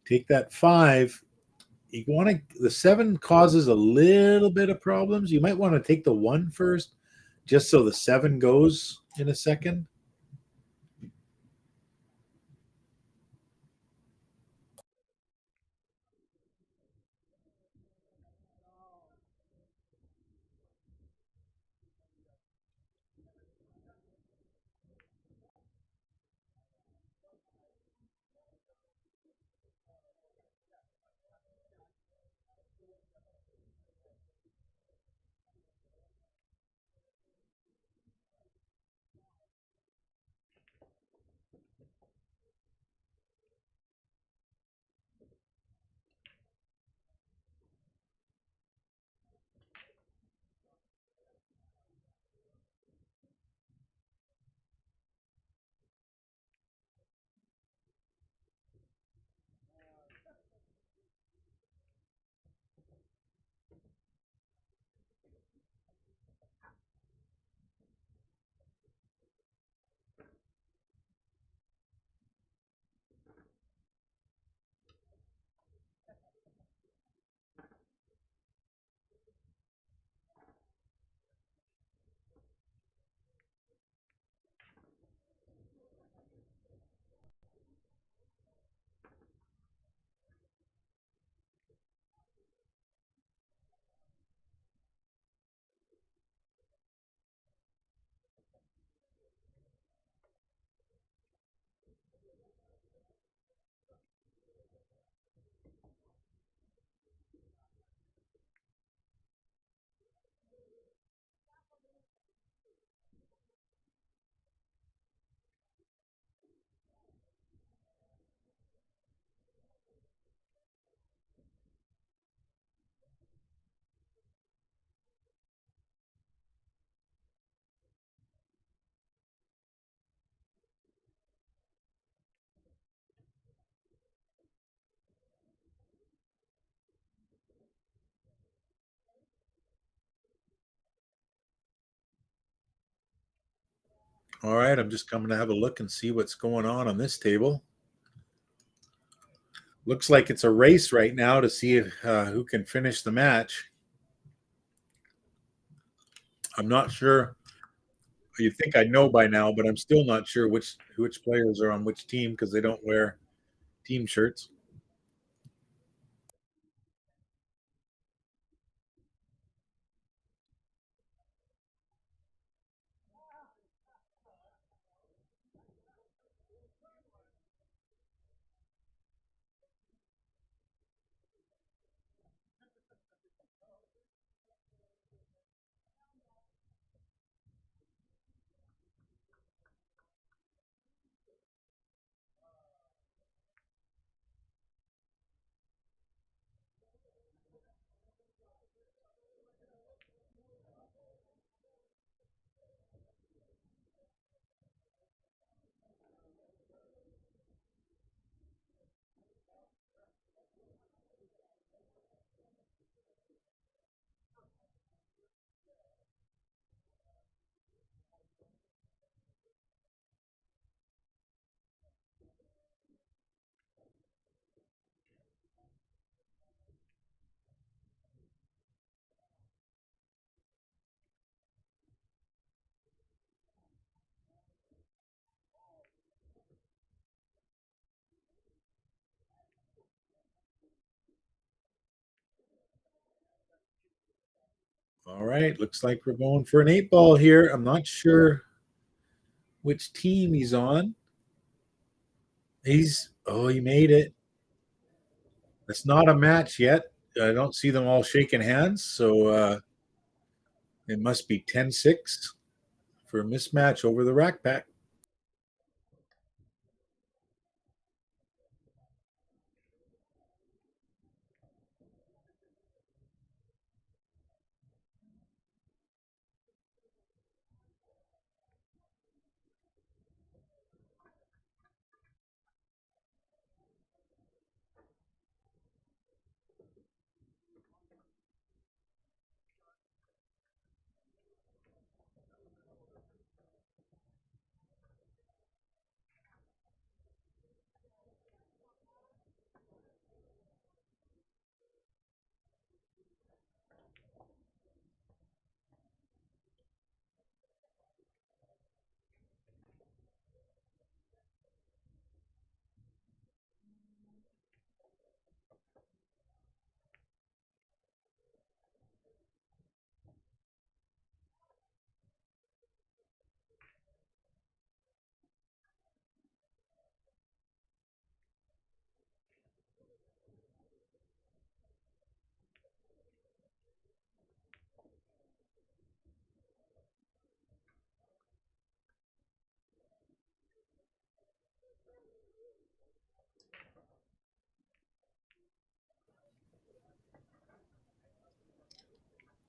Take that 5. You want to the 7 causes a little bit of problems. You might want to take the 1 first, just so the 7 goes in a second. All right, I'm just coming to have a look and see what's going on this table. Looks like it's a race right now to see if, who can finish the match. I'm not sure. You'd think I know by now, but I'm still not sure which players are on which team because they don't wear team shirts. All right, looks like we're going for an 8-ball here. I'm not sure which team he's on. He made it. It's not a match yet. I don't see them all shaking hands, so it must be 10-6 for a mismatch over the rack pack.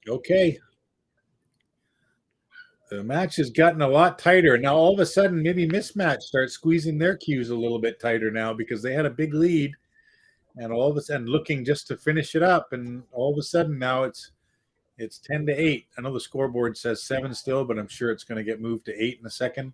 Okay. The match has gotten a lot tighter. Now, all of a sudden, maybe MISMATCH starts squeezing their cues a little bit tighter now because they had a big lead, and all of a sudden, looking just to finish it up, and all of a sudden now it's 10-8. I know the scoreboard says 7 still, but I'm sure it's going to get moved to 8 in a second.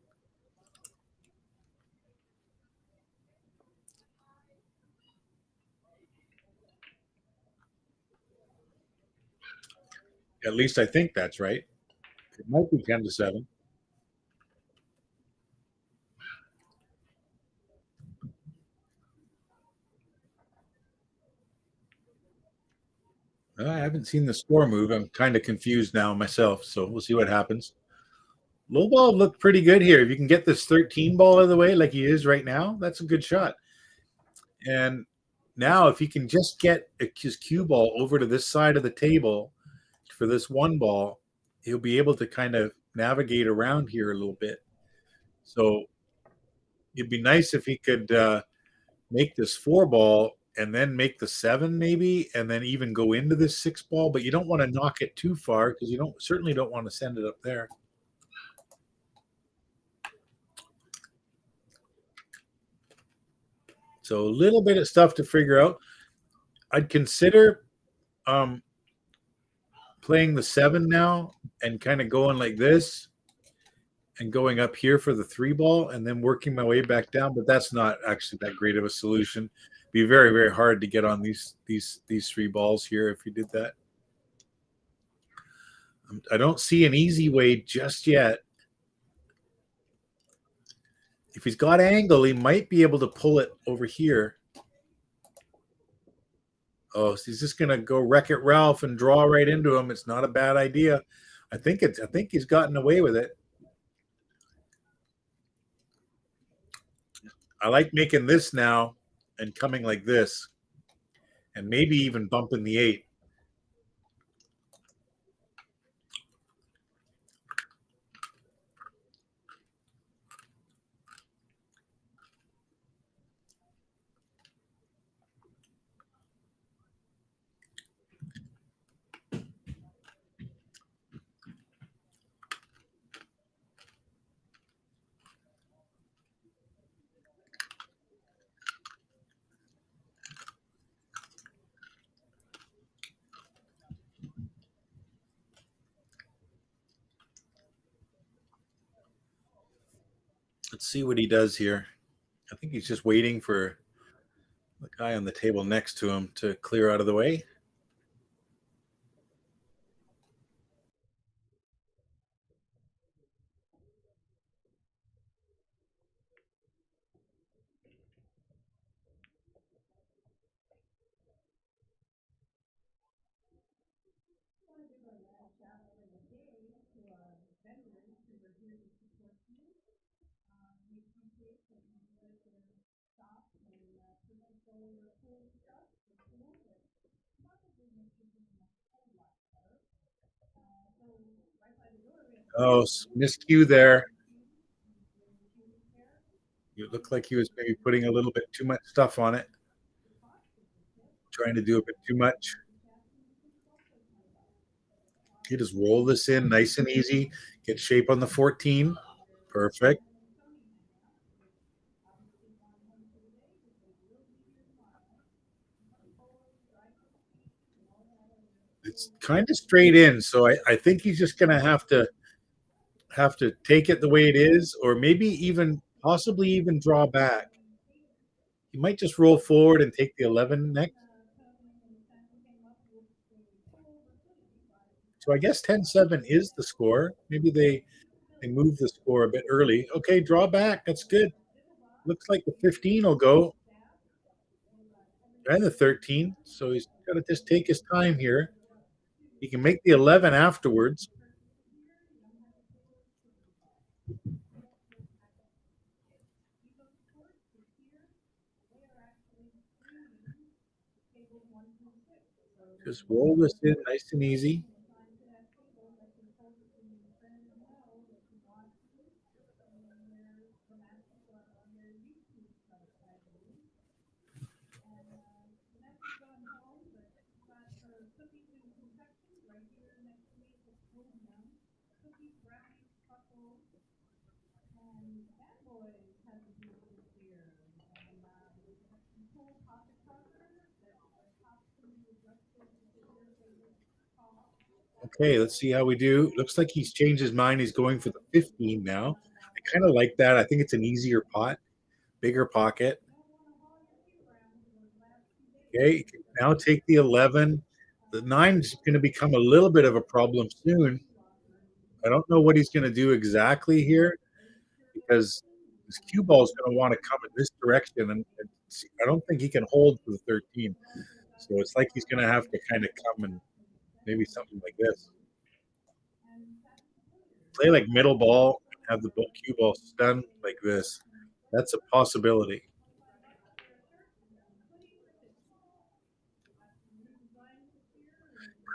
At least I think that's right. It might be 10-7. I haven't seen the score move. I'm kind of confused now myself, so we'll see what happens. Low ball looked pretty good here. If you can get this 13 ball out of the way like he is right now, that's a good shot. And now, if he can just get his cue ball over to this side of the table for this one ball, he'll be able to kind of navigate around here a little bit. So it'd be nice if he could make this 4 ball and then make the 7 maybe, and then even go into this 6 ball. But you don't want to knock it too far because you certainly don't want to send it up there. So a little bit of stuff to figure out. I'd consider playing the 7 now and kind of going like this and going up here for the 3 ball and then working my way back down. But that's not actually that great of a solution. It'd be very, very hard to get on these 3 balls here if you did that. I don't see an easy way just yet. If he's got angle, he might be able to pull it over here. Oh, so he's just gonna go Wreck-It Ralph and draw right into him. It's not a bad idea. I think he's gotten away with it. I like making this now and coming like this, and maybe even bumping the 8. Let's see what he does here. I think he's just waiting for the guy on the table next to him to clear out of the way. Oh, miscue there. You look like he was maybe putting a little bit too much stuff on it, trying to do a bit too much. You just roll this in nice and easy, get shape on the 14. Perfect. It's kind of straight in, so I think he's just going to have to take it the way it is, or maybe even possibly even draw back. He might just roll forward and take the 11 next. So I guess 10-7 is the score. Maybe they move the score a bit early. Okay, draw back. That's good. Looks like the 15 will go and the 13. So he's got to just take his time here. He can make the 11 afterwards. Just roll this in nice and easy. Okay, let's see how we do. Looks like he's changed his mind. He's going for the 15 now. I kind of like that. I think it's an easier pot, bigger pocket. Okay, you can now take the 11. The 9 is going to become a little bit of a problem soon. I don't know what he's going to do exactly here because his cue ball is going to want to come in this direction, and I don't think he can hold for the 13. So it's like he's going to have to kind of come and maybe something like this. Play like middle ball, have the cue ball stun like this. That's a possibility.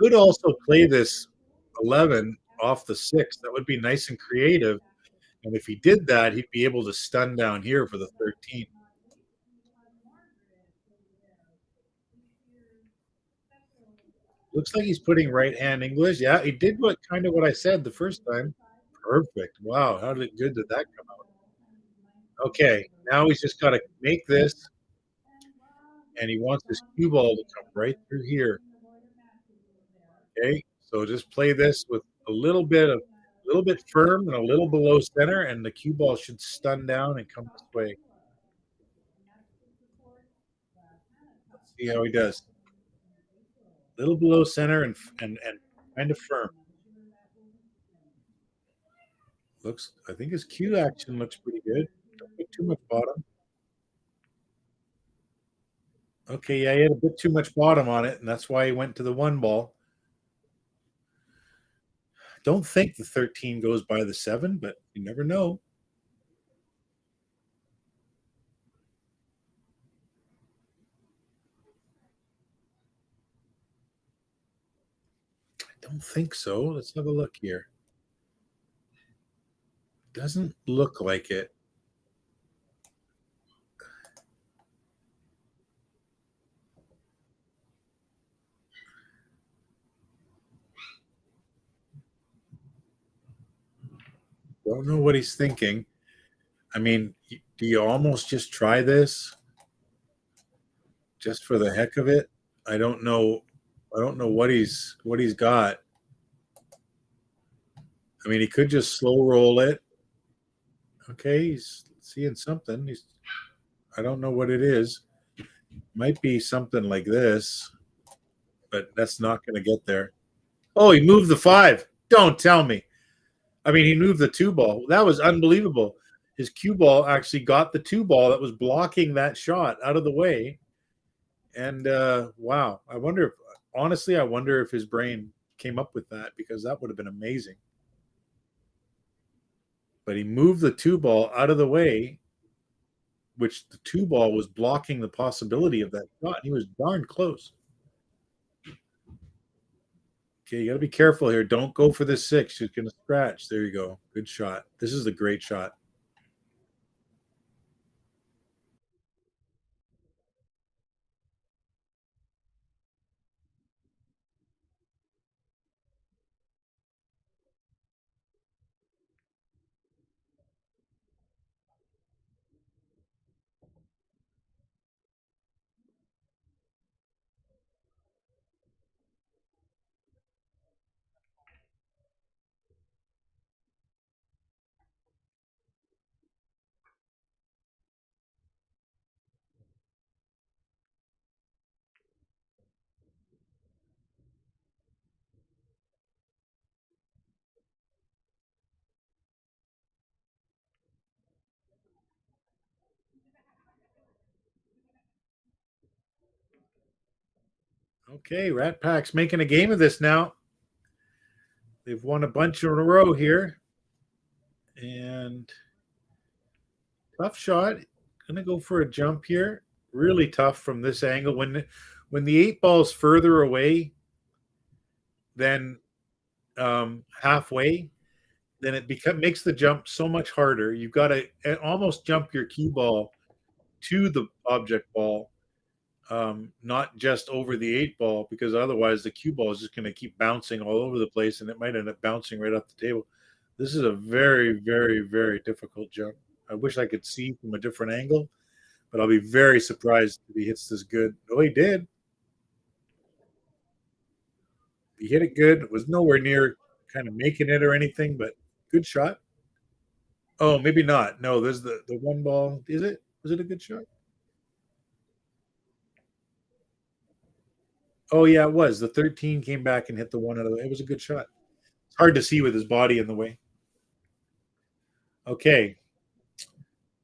Could also play this 11 off the 6. That would be nice and creative. And if he did that, he'd be able to stun down here for the 13. Looks like he's putting right hand English. Yeah, he did what I said the first time. Perfect. Wow, how good did that come out? Okay, now he's just got to make this, and he wants his cue ball to come right through here. Okay, so just play this with a little bit firm and a little below center, and the cue ball should stun down and come this way. Let's see how he does. A little below center and kind of firm. I think his cue action looks pretty good. Don't put too much bottom. Okay, yeah, he had a bit too much bottom on it, and that's why he went to the 1 ball. Don't think the 13 goes by the 7, but you never know. I don't think so. Let's have a look here. Doesn't look like it. Don't know what he's thinking. I mean, do you almost just try this just for the heck of it? I don't know. I don't know what he's got. I mean, he could just slow roll it. Okay, he's seeing something. I don't know what it is. Might be something like this, but that's not going to get there. Oh, he moved the 5. Don't tell me. I mean, he moved the 2 ball. That was unbelievable. His cue ball actually got the 2 ball that was blocking that shot out of the way. And wow, I wonder if his brain came up with that, because that would have been amazing. But he moved the 2 ball out of the way, which the 2 ball was blocking the possibility of that shot. He was darn close. Okay, you got to be careful here. Don't go for this 6. She's going to scratch. There you go. Good shot. This is a great shot. Okay, Rat Pack's making a game of this now. They've won a bunch in a row here. And tough shot. Gonna go for a jump here. Really tough from this angle. When the 8 ball's further away than halfway, then it makes the jump so much harder. You've got to almost jump your cue ball to the object ball. not just over the 8 ball, because otherwise the cue ball is just going to keep bouncing all over the place and it might end up bouncing right off the table. This is a very, very, very difficult jump. I wish I could see from a different angle, but I'll be very surprised if he hits this good. Oh, he did. He hit it good. It was nowhere near kind of making it or anything, but good shot. Oh, maybe not. No, there's the 1 ball. Is it? Was it a good shot? Oh yeah, it was. The 13 came back and hit the one out of the. It was a good shot. It's hard to see with his body in the way. Okay,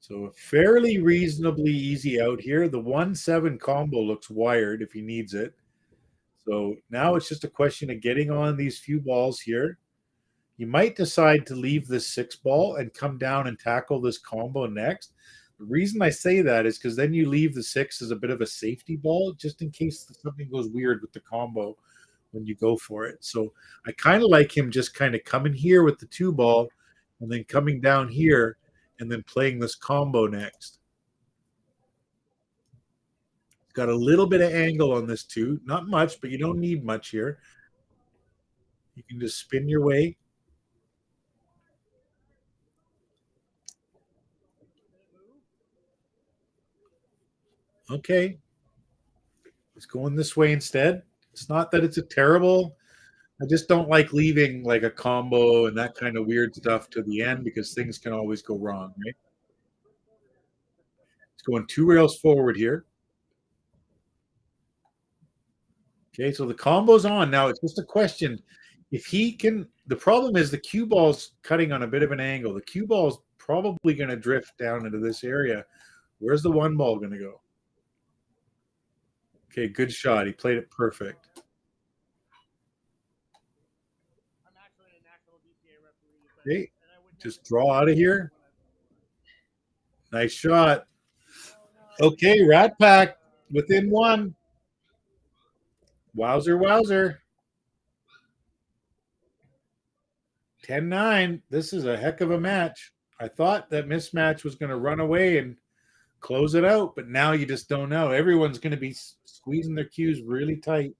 so fairly reasonably easy out here. The 1-7 combo looks wired if he needs it. So now it's just a question of getting on these few balls here. You might decide to leave this 6 ball and come down and tackle this combo next. The reason I say that is because then you leave the 6 as a bit of a safety ball, just in case something goes weird with the combo when you go for it. So I kind of like him just kind of coming here with the 2 ball and then coming down here and then playing this combo next. Got a little bit of angle on this too. Not much, but you don't need much here. You can just spin your way. Okay. It's going this way instead. It's not that it's a terrible. I just don't like leaving like a combo and that kind of weird stuff to the end because things can always go wrong, right? It's going 2 rails forward here. Okay, so the combo's on. Now it's just a question. If he can, the problem is the cue ball's cutting on a bit of an angle. The cue ball's probably going to drift down into this area. Where's the 1 ball going to go? Okay, good shot. He played it perfect. Okay, just draw out of here. Nice shot. Okay, Rat Pack within 1. Wowzer, wowzer. 10-9. This is a heck of a match. I thought that MISMATCH was going to run away and close it out, but now you just don't know. Everyone's going to be squeezing their cues really tight.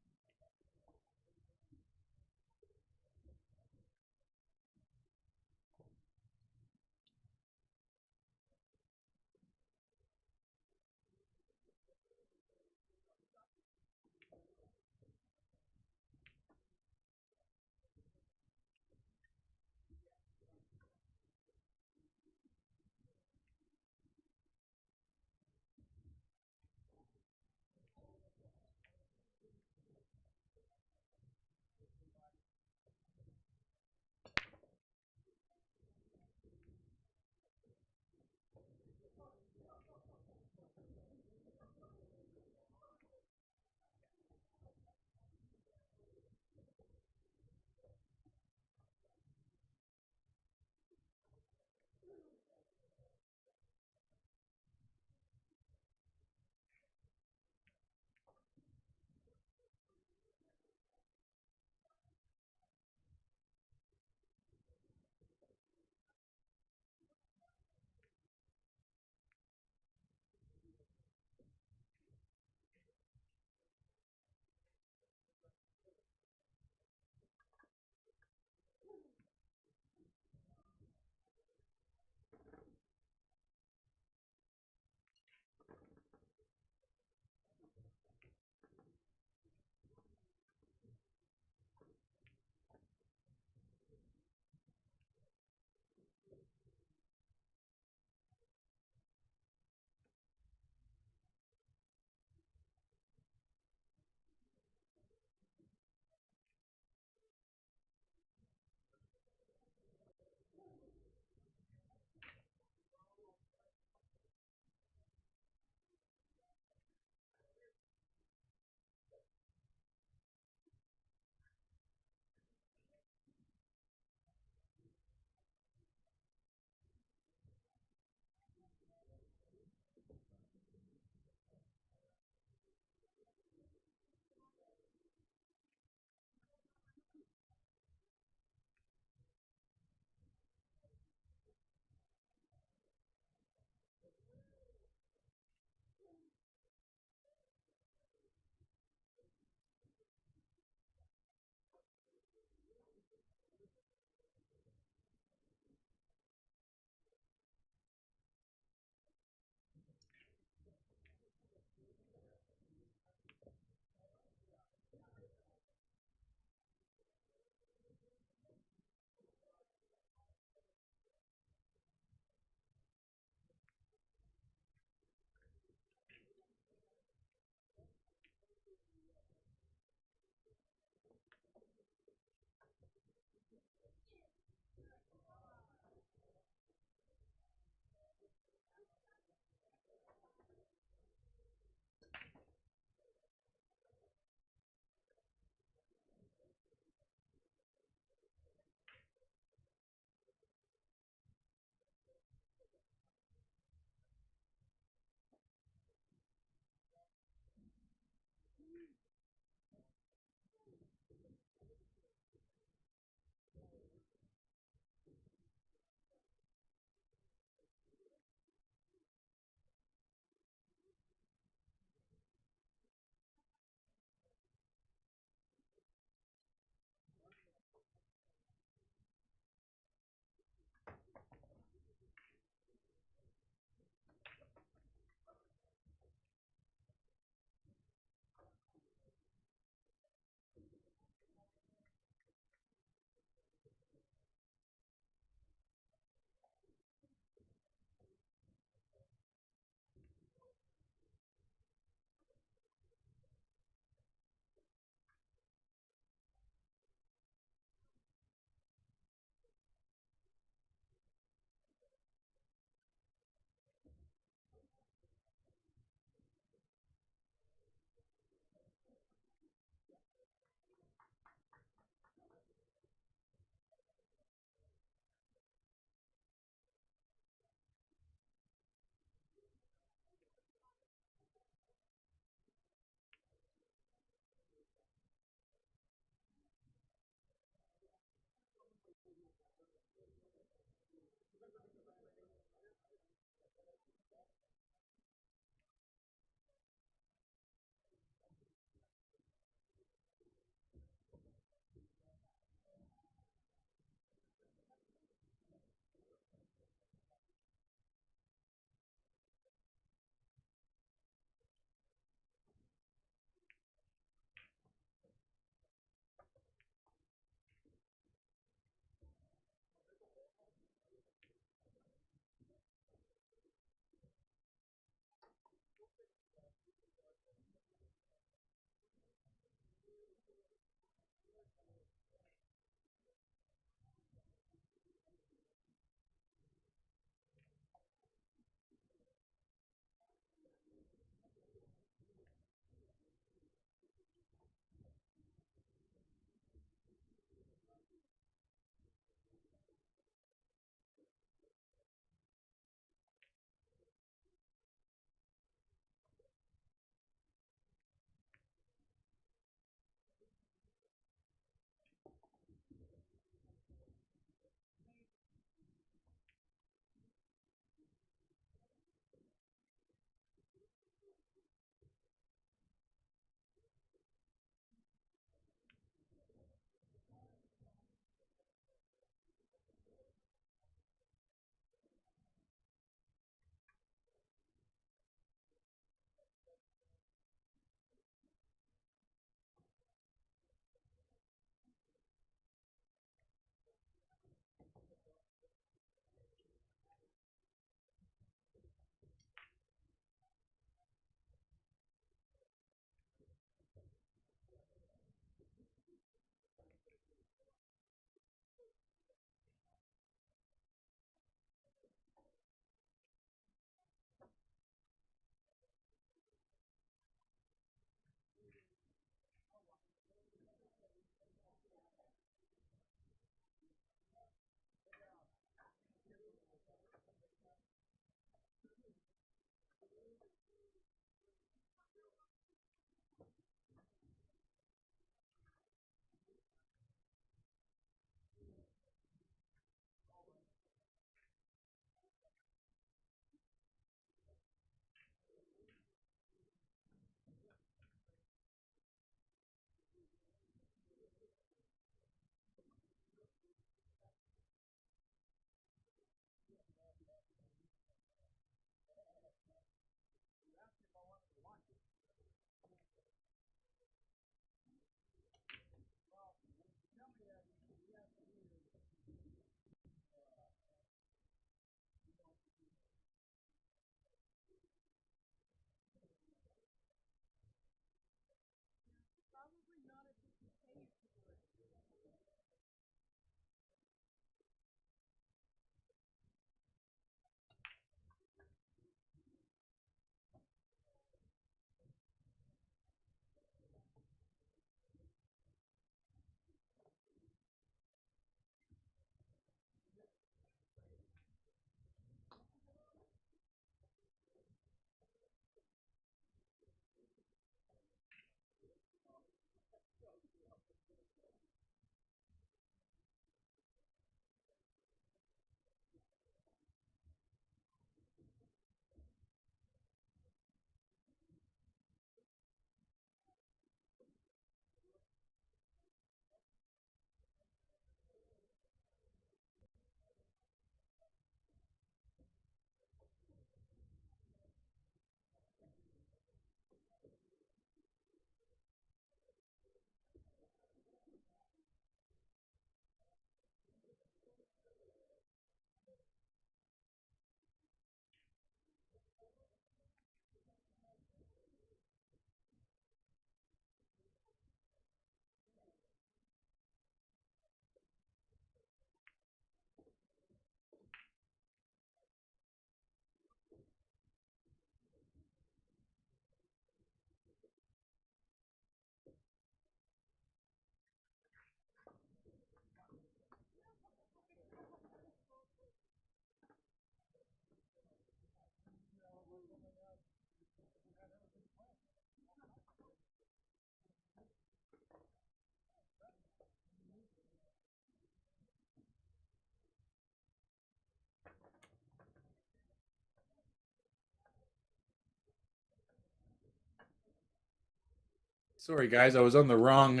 Sorry, guys, I was on the wrong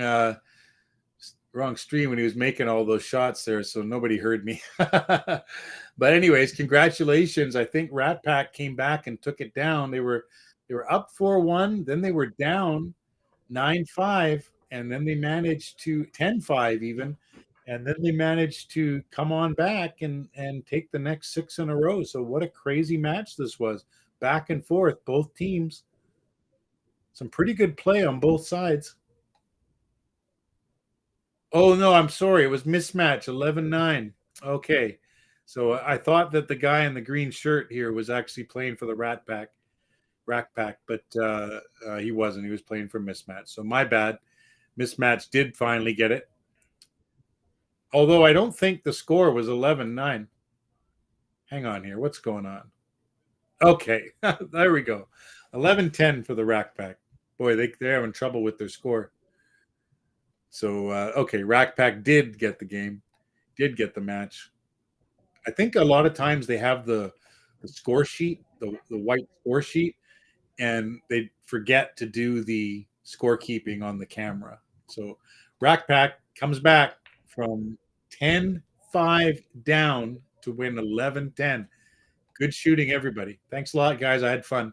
stream when he was making all those shots there, so nobody heard me. But anyways, congratulations. I think Rat Pack came back and took it down. They were up 4-1, then they were down 9-5, and then they managed to 10-5 even, and then they managed to come on back and take the next 6 in a row. So what a crazy match this was. Back and forth, both teams. Some pretty good play on both sides. Oh no, I'm sorry. It was mismatch 11-9. Okay. So I thought that the guy in the green shirt here was actually playing for the Rat Pack, but he wasn't. He was playing for mismatch. So my bad. Mismatch did finally get it. Although I don't think the score was 11-9. Hang on here. What's going on? Okay. There we go. 11-10 for the Rack Pack. Boy, they're having trouble with their score. So, okay, Rack Pack did get the game, did get the match. I think a lot of times they have the score sheet, the white score sheet, and they forget to do the scorekeeping on the camera. So Rack Pack comes back from 10-5 down to win 11-10. Good shooting, everybody. Thanks a lot, guys. I had fun.